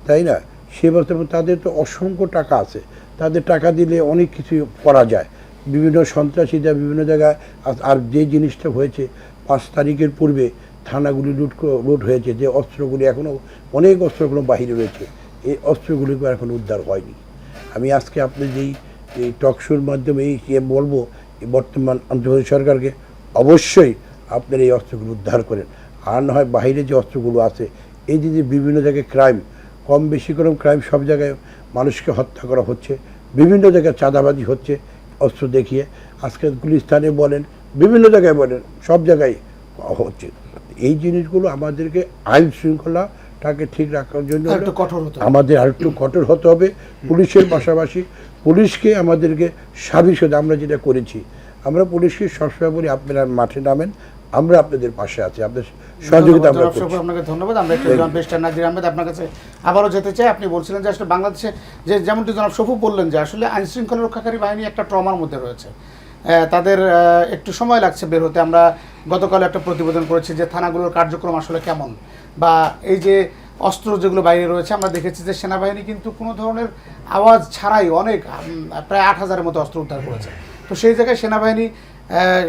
তাই না? সে বলতে তাদের তো অসংখ্য টাকা আছে, তাদের টাকা দিলে অনেক কিছু করা যায়, বিভিন্ন সন্ত্রাসীরা বিভিন্ন জায়গায়। আর যে জিনিসটা হয়েছে 5 তারিখের পূর্বে থানাগুলি লুট হয়েছে, যে অস্ত্রগুলি এখনও অনেক অস্ত্রগুলো বাহিরে রয়েছে, এই অস্ত্রগুলিকে এখনও উদ্ধার হয়নি। আমি আজকে আপনি এই টকশোর মাধ্যমে বলবো, বর্তমান অন্তর্বর্তী সরকারকে অবশ্যই আপনারা এই অস্ত্রগুলো উদ্ধার করেন। আর না হয় বাইরে যে অস্ত্রগুলো আছে, এই যে বিভিন্ন জায়গায় কম বেশি করে ক্রাইম, সব জায়গায় মানুষকে হত্যা করা হচ্ছে, বিভিন্ন জায়গায় চাঁদাবাজি হচ্ছে অস্ত্র দেখিয়ে, আজকে গুলিস্তানে বলেন, বিভিন্ন জায়গায় বলেন, সব জায়গায় হচ্ছে। এই জিনিসগুলো আমাদেরকে আইন শৃঙ্খলাটাকে ঠিক রাখার জন্য আমাদের আরেকটু কঠোর হতে হবে। পুলিশের পাশাপাশি পুলিশকে আমাদেরকে সার্ভিস হতে, আমরা যেটা করেছি, আমরা পুলিশকে সবসময় বলি আপনারা মাঠে নামেন, আমরা আপনাদের পাশে আছি, আপনাদের সহযোগিতা আমরা করছি। আপনাকে ধন্যবাদ। আমরা একটু জনাব ব্যারিস্টার নাজির আহমেদ আপনার কাছে আবারও যেতে চাই। আপনি বলছিলেন যে আসলে বাংলাদেশে যে যেমনটি জনাব শফু বললেন যে আসলে আইন শৃঙ্খলা রক্ষাকারী বাহিনী একটা ট্রমার মধ্যে রয়েছে, তাদের একটু সময় লাগছে বের হতে। আমরা গতকাল একটা প্রতিবেদন করেছি যে থানাগুলোর কার্যক্রম আসলে কেমন, বা এই যে অস্ত্র যেগুলো বাইরে রয়েছে, আমরা দেখেছি যে সেনাবাহিনী কিন্তু কোনো ধরনের আওয়াজ ছাড়াই অনেক প্রায় 8,000-এর মতো অস্ত্র উদ্ধার করেছে। তো সেই জায়গায় সেনাবাহিনী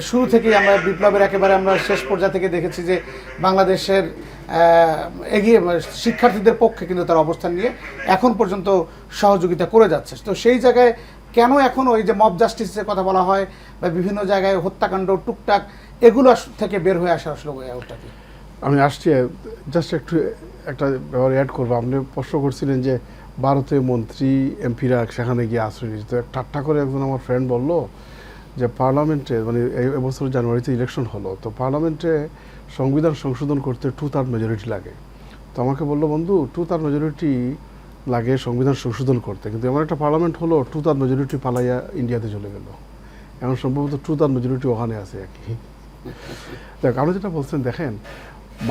শুরু থেকেই আমরা বিপ্লবের একেবারে আমরা শেষ পর্যায়ে থেকে দেখেছি যে বাংলাদেশের এগিয়ে শিক্ষার্থীদের পক্ষে কিন্তু তার অবস্থান নিয়ে এখন পর্যন্ত সহযোগিতা করে যাচ্ছে। তো সেই জায়গায় কেন এখনও এই যে মব জাস্টিসের কথা বলা হয় বা বিভিন্ন জায়গায় হত্যাকাণ্ড টুকটাক এগুলো থেকে বের হয়ে আসা আসলে ওটা কি? আমি আসছি, জাস্ট একটু একটা ব্যাপারে অ্যাড করবো। আপনি প্রশ্ন করছিলেন যে ভারতীয় মন্ত্রী এমপিরা সেখানে গিয়ে আশ্রয় নিয়েছে। তো ঠাট্টা করে একজন আমার ফ্রেন্ড বলল যে পার্লামেন্টে, মানে এবছর জানুয়ারিতে ইলেকশন হলো, তো পার্লামেন্টে সংবিধান সংশোধন করতে 2/3 মেজরিটি লাগে। তো আমাকে বললো, বন্ধু 2/3 মেজরিটি লাগে সংবিধান সংশোধন করতে, কিন্তু এমন একটা পার্লামেন্ট হলো 2/3 মেজরিটি পালাইয়া ইন্ডিয়াতে চলে গেল। এখন সম্ভবত 2/3 মেজরিটি ওখানে আছে আর কি। দেখ, আপনি যেটা বলছেন, দেখেন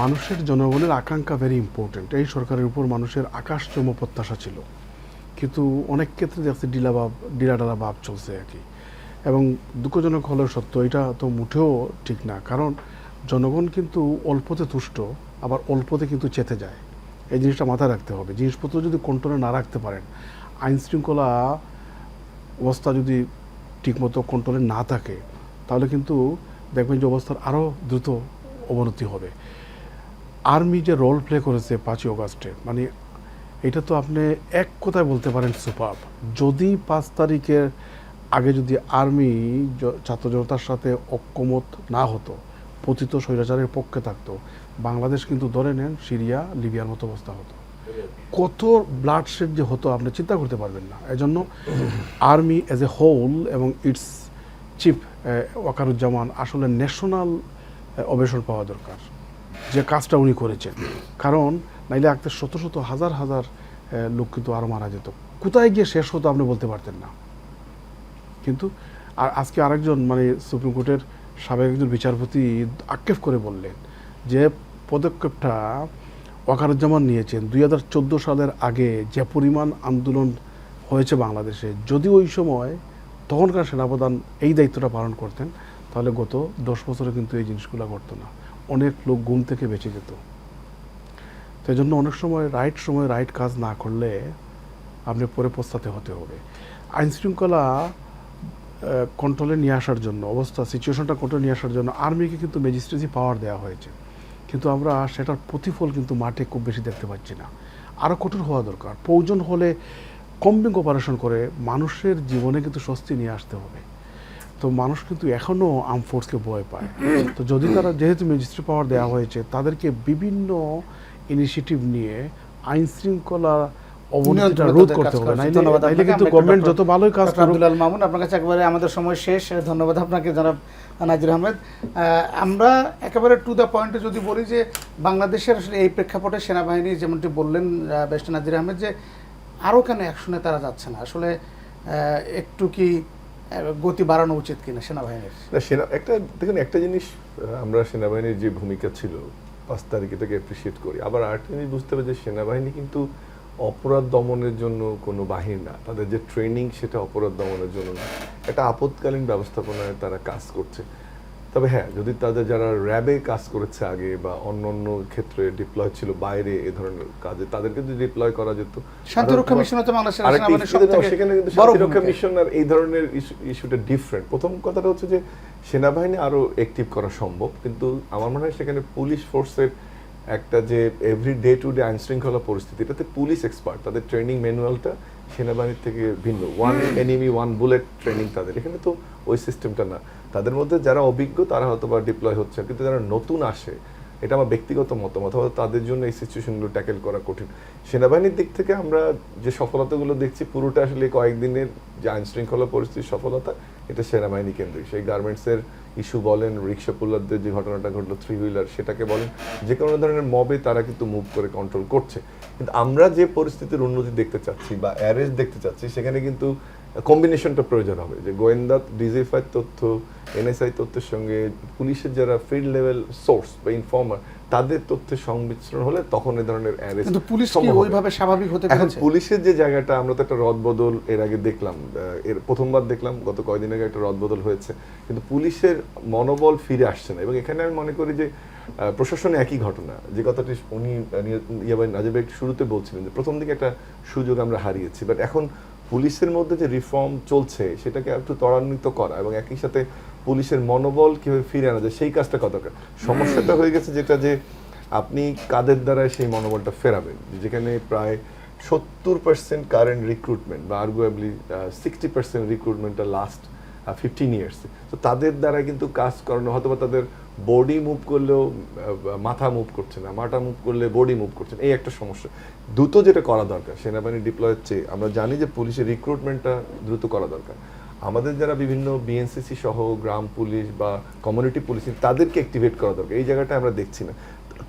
মানুষের জনগণের আকাঙ্ক্ষা ভেরি ইম্পর্টেন্ট। এই সরকারের উপর মানুষের আকাশচুম্ব প্রত্যাশা ছিল, কিন্তু অনেক ক্ষেত্রে দেখছি ডিলাডালা ভাব চলছে আর কি। এবং দুঃখজনক হলেও সত্য, এটা তো মুঠেও ঠিক না। কারণ জনগণ কিন্তু অল্পতে তুষ্ট, আবার অল্পতে কিন্তু চেতে যায়। এই জিনিসটা মাথায় রাখতে হবে। জিনিসপত্র যদি কন্ট্রোলে না রাখতে পারেন, আইন শৃঙ্খলা অবস্থা যদি ঠিকমতো কন্ট্রোলে না থাকে, তাহলে কিন্তু দেখবেন যে অবস্থার আরও দ্রুত অবনতি হবে। আর্মি যে রোল প্লে করেছে 5ই অগাস্টে, মানে এটা তো আপনি এক কথায় বলতে পারেন সুপারব। যদি 5 তারিখের আগে যদি আর্মি ছাত্র জনতার সাথে ঐক্যমত না হতো, পতিত স্বৈরাচারের পক্ষে থাকতো, বাংলাদেশ কিন্তু ধরে নেন সিরিয়া লিবিয়ার মতো অবস্থা হতো। কত ব্লাডশেড যে হতো আপনি চিন্তা করতে পারবেন না। এজন্য আর্মি অ্যাজ এ হোল এবং ইটস চিফ ওয়াকারুজ্জামান আসলে ন্যাশনাল অবেশন পাওয়া দরকার, যে কাজটা উনি করেছেন। কারণ নাইলে আজকে শত শত হাজার হাজার লোক কিন্তু আরও মারা যেত। কোথায় গিয়ে শেষ হতো আপনি বলতে পারতেন না। কিন্তু আর আজকে আরেকজন, মানে সুপ্রিম কোর্টের সাবেক একজন বিচারপতি আক্ষেপ করে বললেন যে পদক্ষেপটা ওয়াকারুজ্জামান নিয়েছেন 2014 সালের আগে যে পরিমাণ আন্দোলন হয়েছে বাংলাদেশে, যদি ওই সময় তখনকার সেনাপ্রধান এই দায়িত্বটা পালন করতেন, তাহলে গত 10 বছরে কিন্তু এই জিনিসগুলো ঘটতো না। অনেক লোক ঘুম থেকে বেঁচে যেত। তো এই জন্য অনেক সময় রাইট কাজ না করলে আপনি পরে পস্তাতে হতে হবে। আইন শৃঙ্খলা কন্ট্রোলে নিয়ে আসার জন্য, সিচুয়েশনটা কন্ট্রোলে নিয়ে আসার জন্য আর্মিকে কিন্তু ম্যাজিস্ট্রেসি পাওয়ার দেওয়া হয়েছে, কিন্তু আমরা সেটার প্রতিফল কিন্তু মাঠে খুব বেশি দেখতে পাচ্ছি না। আরও কঠোর হওয়া দরকার। প্রয়োজন হলে কম্বিং অপারেশন করে মানুষের জীবনে কিন্তু স্বস্তি নিয়ে আসতে হবে। তো মানুষ কিন্তু এখনও আর্ম ফোর্সকে ভয় পায়। তো যদি তারা, যেহেতু ম্যাজিস্ট্রেট পাওয়ার দেওয়া হয়েছে, তাদেরকে বিভিন্ন ইনিশিয়েটিভ নিয়ে আইন শৃঙ্খলা অবনতিটা রোধ করতে হবে। নাইলে কিন্তু গভর্নমেন্ট যত ভালোই কাজ করুক। আব্দুল আল মামুন, আপনার কাছে একেবারে আমাদের সময় শেষ। ধন্যবাদ আপনাকে জনাব নাজির আহমেদ। আমরা একেবারে টু দ্য পয়েন্টে যদি বলি যে বাংলাদেশের আসলে এই প্রেক্ষাপটে সেনাবাহিনী, যেমনটি বললেন ব্যারিস্টার নাজির আহমেদ, যে আরও কেন অ্যাকশনে তারা যাচ্ছে না, আসলে একটু কি গতি বাড়ানো উচিত কিনা সেনাবাহিনীর? দেখুন, একটা জিনিস আমরা সেনাবাহিনীর যে ভূমিকা ছিল 5 তারিখে থেকে অ্যাপ্রিসিয়েট করি। আবার আরেকটা জিনিস বুঝতে হবে যে সেনাবাহিনী কিন্তু অপরাধ দমনের জন্য কোনো বাহিনী না, তাদের যে ট্রেনিং সেটা অপরাধ দমনের জন্য না, এটা আপৎকালীন ব্যবস্থাপনায় তারা কাজ করছে। তবে হ্যাঁ, যদি তাদের যারা র্যাবে কাজ করেছে আগে বা অন্য অন্য ক্ষেত্রে ডিপ্লয় ছিল বাইরে এ ধরনের কাজে, তাদেরকে যদি ডিপ্লয় করা যেত। শান্তিরক্ষা মিশন তো বাংলাদেশের সেখানে কিন্তু শান্তিরক্ষা মিশন আর এই ধরনের ইস্যুটা ডিফারেন্ট। প্রথম কথাটা হচ্ছে যে সেনাবাহিনী আরো অ্যাক্টিভ করা সম্ভব, কিন্তু আমার মনে হয় সেখানে পুলিশ ফোর্সের একটা যে এভরি ডে টু ডে আইন শৃঙ্খলা পরিস্থিতি, এটাতে পুলিশ এক্সপার্ট, তাদের ট্রেনিং ম্যানুয়ালটা সেনাবাহিনীর থেকে ভিন্ন। One enemy one bullet training তাদের, এখানে তো ওই সিস্টেমটা না। তাদের মধ্যে যারা অভিজ্ঞ তারা হয়তো বা ডিপ্লয় হচ্ছে, কিন্তু যারা নতুন আসে, এটা আমার ব্যক্তিগত মতামত, হয়তো তাদের জন্য এই সিচুয়েশনগুলো ট্যাকেল করা কঠিন। সেনাবাহিনীর দিক থেকে আমরা যে সফলতাগুলো দেখছি, পুরোটা আসলে কয়েকদিনের যে আইন শৃঙ্খলা পরিস্থিতির সফলতা, এটা সেনাবাহিনী কেন্দ্রিক। সেই গার্মেন্টসের ইস্যু বলেন, রিক্সা পুলারদের যে ঘটনাটা ঘটলো, 3 হুইলার, সেটাকে বলেন, যে কোনো ধরনের মবে তারা কিন্তু মুভ করে কন্ট্রোল করছে। কিন্তু আমরা যে পরিস্থিতির উন্নতি দেখতে চাচ্ছি বা অ্যারেস্ট দেখতে চাচ্ছি, সেখানে কিন্তু কম্বিনেশনটা প্রয়োজন হবে, যে গোয়েন্দা ডিজিএফআই তথ্য, এনএসআই তথ্যের সঙ্গে পুলিশের যারা ফিল্ড লেভেল সোর্স বা ইনফর্মার তাদের তথ্যের সংমিশ্রণ হলে তখন এই ধরনের অ্যারেস্ট। কিন্তু পুলিশ কি ওইভাবে স্বাভাবিক হতে এখন পেরেছে? পুলিশের যে জায়গাটা, আমরা তো একটা রদবদল এর আগে দেখলাম, এর প্রথমবার দেখলাম গত কয়েকদিন আগে একটা রদবদল হয়েছে, কিন্তু পুলিশের মনোবল ফিরে আসছে না। এবং এখানে আমি মনে করি যে প্রশাসনে একই ঘটনা, যে কথাটি উনি নাজিব ভাই শুরুতে বলছিলেন যে প্রথম দিকে একটা সুযোগ আমরা হারিয়েছি, বাট এখন পুলিশের মধ্যে যে রিফর্ম চলছে সেটাকে একটু ত্বরান্বিত করা এবং একই সাথে পুলিশের মনোবল কিভাবে ফিরে আনা যায় সেই কাজটা কত দরকার। সমস্যাটা হয়ে গেছে যেটা, যে আপনি কাদের দ্বারা সেই মনোবলটা ফেরাবেন, যেখানে প্রায় 70% কারেন্ট রিক্রুটমেন্ট বা আর্গুয়েবলি 60% রিক্রুটমেন্টটা লাস্ট 15 ইয়ার্স, তো তাদের দ্বারা কিন্তু কাজ করানো, হয়তো বা তাদের বডি মুভ করলেও মাথা মুভ করছে না, মাথা মুভ করলে বডি মুভ করছে না, এই একটা সমস্যা। দ্রুত যেটা করা দরকার সেনাবাহিনী ডিপ্লয়ের চেয়ে, আমরা জানি যে পুলিশের রিক্রুটমেন্টটা দ্রুত করা দরকার। আমাদের যারা বিভিন্ন বিএনসিসি সহ গ্রাম পুলিশ বা কমিউনিটি পুলিশিং, তাদেরকে অ্যাক্টিভেট করা দরকার, এই জায়গাটা আমরা দেখছি না।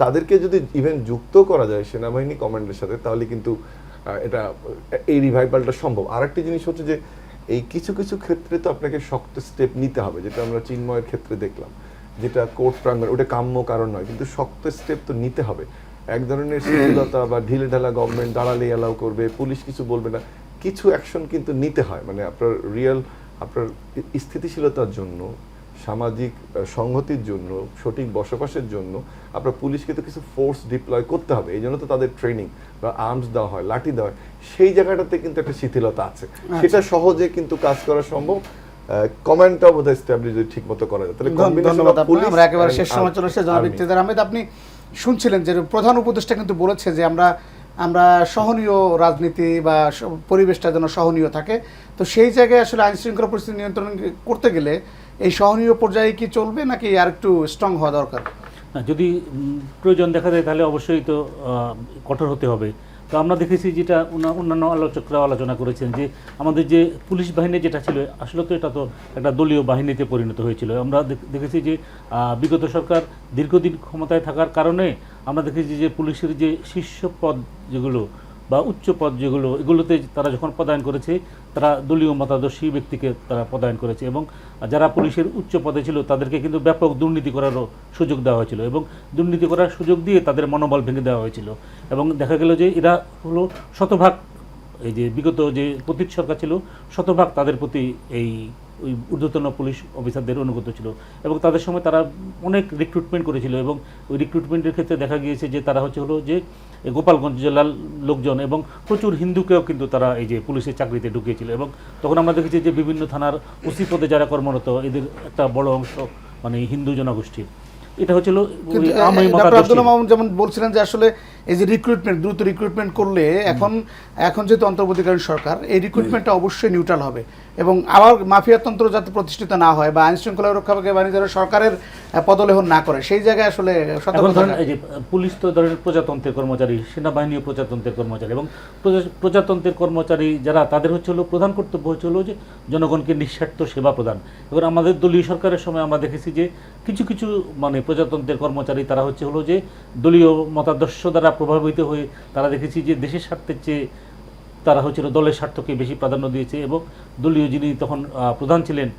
তাদেরকে যদি ইভেন যুক্ত করা যায় সেনাবাহিনী কমান্ডের সাথে, তাহলে কিন্তু এটা এই রিভাইভালটা সম্ভব। আরেকটি জিনিস হচ্ছে যে এই কিছু কিছু ক্ষেত্রে তো আপনাকে শক্ত স্টেপ নিতে হবে, যেটা আমরা চিন্ময়ের ক্ষেত্রে দেখলাম, যেটা কোর্ট প্রাঙ্গণ, ওটা কাম্য কারণ নয়, কিন্তু শক্ত স্টেপ তো নিতে হবে। এক ধরনের শিথিলতা বা ঢিলে ঢালা গভর্নমেন্ট দাঁড়ালে অ্যালাউ করবে, পুলিশ কিছু বলবে না, কিছু অ্যাকশন কিন্তু নিতে হয়। মানে আপনার আপনার স্থিতিশীলতার জন্য, সামাজিক সংহতির জন্য, সঠিক বসবাসের জন্য আপনার পুলিশকে তো কিছু ফোর্স ডিপ্লয় করতে হবে। এই জন্য তো তাদের ট্রেনিং বা আর্মস দেওয়া হয়, লাঠি দেওয়া হয়, সেই জায়গাটাতে কিন্তু একটা শিথিলতা আছে, সেটা সহজে কিন্তু কাজ করা সম্ভব। কমান্ডটা বোধহয় এস্টাবলিশ যদি ঠিক মতো করা যায়, তাহলে ধন্যবাদ আপনাকে। আমরা একেবারে শেষ সময় চলে এসেছে। জনাব ইকতেদার আহমেদ, আপনি শুনছিলেন যে প্রধান উপদেষ্টা কিন্তু বলেছে যে আমরা সহনীয় রাজনীতি বা পরিবেশটা যেন সহনীয় থাকে। তো সেই জায়গায় আসলে আইন শৃঙ্খলা পরিস্থিতি নিয়ন্ত্রণ করতে গেলে এই সহনীয় পর্যায়ে কি চলবে, নাকি আর একটু স্ট্রং হওয়া দরকার? যদি প্রয়োজন দেখা যায় তাহলে অবশ্যই তো কঠোর হতে হবে। তো আমরা দেখেছি, যেটা অন্যান্য আলোচকরাও আলোচনা করেছেন, যে আমাদের যে পুলিশ বাহিনী যেটা ছিল, আসলে তো এটা তো একটা দলীয় বাহিনীতে পরিণত হয়েছিল। আমরা দেখেছি যে বিগত সরকার দীর্ঘদিন ক্ষমতায় থাকার কারণে আমরা দেখেছি যে পুলিশের যে শীর্ষ পদ যেগুলো বা উচ্চ পদ যেগুলো, এগুলোতে তারা যখন পদায়ন করেছে, তারা দলীয় মতাদর্শী ব্যক্তিকে তারা পদায়ন করেছে, এবং যারা পুলিশের উচ্চ পদে ছিল তাদেরকে কিন্তু ব্যাপক দুর্নীতি করারও সুযোগ দেওয়া হয়েছিল, এবং দুর্নীতি করার সুযোগ দিয়ে তাদের মনোবল ভেঙে দেওয়া হয়েছিল। এবং দেখা গেল যে এরা হলো শতভাগ, এই যে বিগত যে পতিত সরকার ছিল, শতভাগ তাদের প্রতি ওই ঊর্ধ্বতন পুলিশ অফিসারদের অনুগত ছিল, এবং তাদের সময় তারা অনেক রিক্রুটমেন্ট করেছিল, এবং ওই রিক্রুটমেন্টের ক্ষেত্রে দেখা গিয়েছে যে তারা হলো যে গোপালগঞ্জ জেলার লোকজন, এবং প্রচুর হিন্দুকেও কিন্তু তারা এই যে পুলিশের চাকরিতে ঢুকিয়েছিল। এবং তখন আমরা দেখেছি যে বিভিন্ন থানার ওসি পদে যারা কর্মরত, এদের একটা বড় অংশ মানে হিন্দু জনগোষ্ঠী। এটা হচ্ছিল আব্দুল মামুন যেমন বলছিলেন যে আসলে এই যে দ্রুত রিক্রুটমেন্ট করলে এখন যেহেতু অন্তর্বর্তীকালীন সরকার, এই রিক্রুটমেন্টটা অবশ্যই নিউট্রাল হবে, এবং আবার মাফিয়াতন্ত্র যাতে প্রতিষ্ঠিত না হয় বা আইন শৃঙ্খলা রক্ষাকারী বাহিনী যারা সরকারের পদলেহন না করে, সেই জায়গায় আসলে এই যে পুলিশ তো ধরেন প্রজাতন্ত্রের কর্মচারী, সেনাবাহিনীও প্রজাতন্ত্রের কর্মচারী, এবং প্রজাতন্ত্রের কর্মচারী যারা, তাদের হলো প্রধান কর্তব্য হলো যে জনগণকে নিঃস্বার্থ সেবা প্রদান। এবার আমাদের দলীয় সরকারের সময় আমরা দেখেছি যে কিছু কিছু মানে প্রজাতন্ত্রের কর্মচারী তারা হলো যে দলীয় মতাদর্শ দ্বারা প্রভাবিত হয়ে তারা দেখেছি যে দেশের স্বার্থের চেয়ে তারা দলের স্বার্থকে বেশি প্রাধান্য দিয়েছে, এবং দলীয় যিনি তখন প্রধান ছিলেন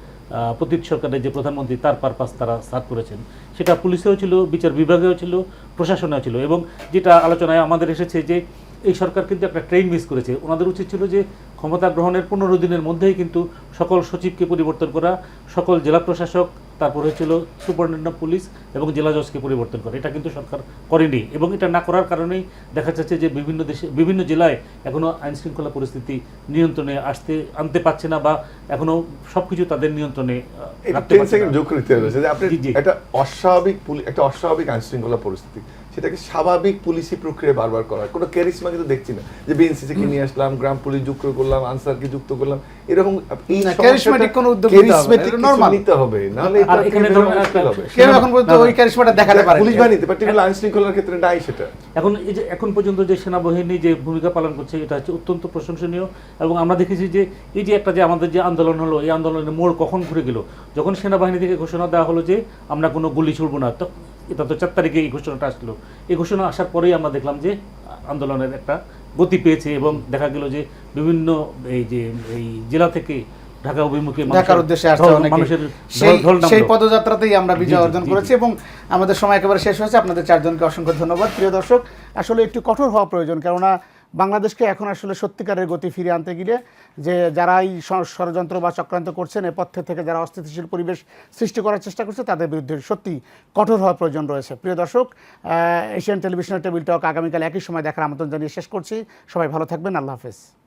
পতিত সরকারের যে প্রধানমন্ত্রী, তার পারপাস তারা সার্ভ করেছেন। সেটা পুলিশেও ছিল, বিচার বিভাগেও ছিল, প্রশাসনেও ছিল। এবং যেটা আলোচনায় আমাদের এসেছে যে এই সরকার কিন্তু একটা ট্রেন মিস করেছে। ওনাদের উচিত ছিল যে ক্ষমতা গ্রহণের 15 দিনের মধ্যেই কিন্তু সকল সচিবকে পরিবর্তন করা, সকল জেলা প্রশাসক, তারপর সুপারিনটেন্ডেন্ট অফ পুলিশ এবং জেলা জজকে পরিবর্তন করা। এটা কিন্তু সরকার করেনি, এবং এটা না করার কারণেই দেখা যাচ্ছে যে বিভিন্ন জেলায় এখনও আইন শৃঙ্খলা পরিস্থিতি নিয়ন্ত্রণে আনতে পারছে না, বা এখনো সবকিছু তাদের নিয়ন্ত্রণে রাখতে পারছে না। যোগ করতে হবে যে আপনি একটা অস্বাভাবিক আইন শৃঙ্খলা পরিস্থিতি, সেটাকে স্বাভাবিক পুলিশি প্রক্রিয়া বারবার করা, কোনো ক্যারিসমা কিন্তু দেখছি না যে বিএনসিসি কে নিয়ে আসলাম, গ্রাম পুলিশ যুক্ত করলাম, আনসারকে যুক্ত করলাম, এরকম ক্যারিসমেটিক কোনো উদ্যোগ নিতে হবে, নাহলে আর এখানে কেউ এখন পর্যন্ত ওই ক্যারিসমাটা দেখাতে পারে পুলিশ বাহিনীতে পার্টিকুলার আইন শৃঙ্খলার ক্ষেত্রে নাই সেটা। এখন পর্যন্ত যে সেনাবাহিনী যে ভূমিকা পালন করছে, এটা অত্যন্ত প্রশংসনীয়। এবং আমরা দেখেছি যে এই যে একটা যে আমাদের যে আন্দোলন হলো, এই আন্দোলনের মোড় কখন ঘুরে গেল, যখন সেনাবাহিনী থেকে ঘোষণা দেওয়া হলো যে আমরা কোনো গুলি ছুড়বো না। এটা তো 4 তারিখে এই ঘোষণাটা আসলো। এই ঘোষণা আসার পরেই আমরা দেখলাম যে আন্দোলনের একটা গতি পেয়েছে এবং দেখা গেল যে বিভিন্ন এই জেলা থেকে ঢাকা অভিমুখে ঢাকার উদ্দেশ্যে আসছে অনেকে। মানুষের সেই- ঢল নামলো। সেই পদযাত্রাতেই আমরা জি, বিজয় জি, অর্জন জি, করেছি জি। এবং আমাদের সময় একেবারে শেষ হয়েছে। আপনাদের চারজনকে অসংখ্য ধন্যবাদ। প্রিয় দর্শক, আসলে একটু কঠোর হওয়া প্রয়োজন, কেননা বাংলাদেশকে এখন আসলে সত্যিকারের গতি ফিরিয়ে আনতে গেলে যে যারা এই ষড়যন্ত্র বা চক্রান্ত করছেন, এ পথে থেকে যারা অস্থিতিশীল পরিবেশ সৃষ্টি করার চেষ্টা করছে, তাদের বিরুদ্ধে সত্যি কঠোর হওয়ার প্রয়োজন রয়েছে। প্রিয় দর্শক, এশিয়ান টেলিভিশনের টেবিল টক আগামীকাল একই সময় দেখার আমন্ত্রণ জানিয়ে শেষ করছি। সবাই ভালো থাকবেন। আল্লাহ হাফেজ।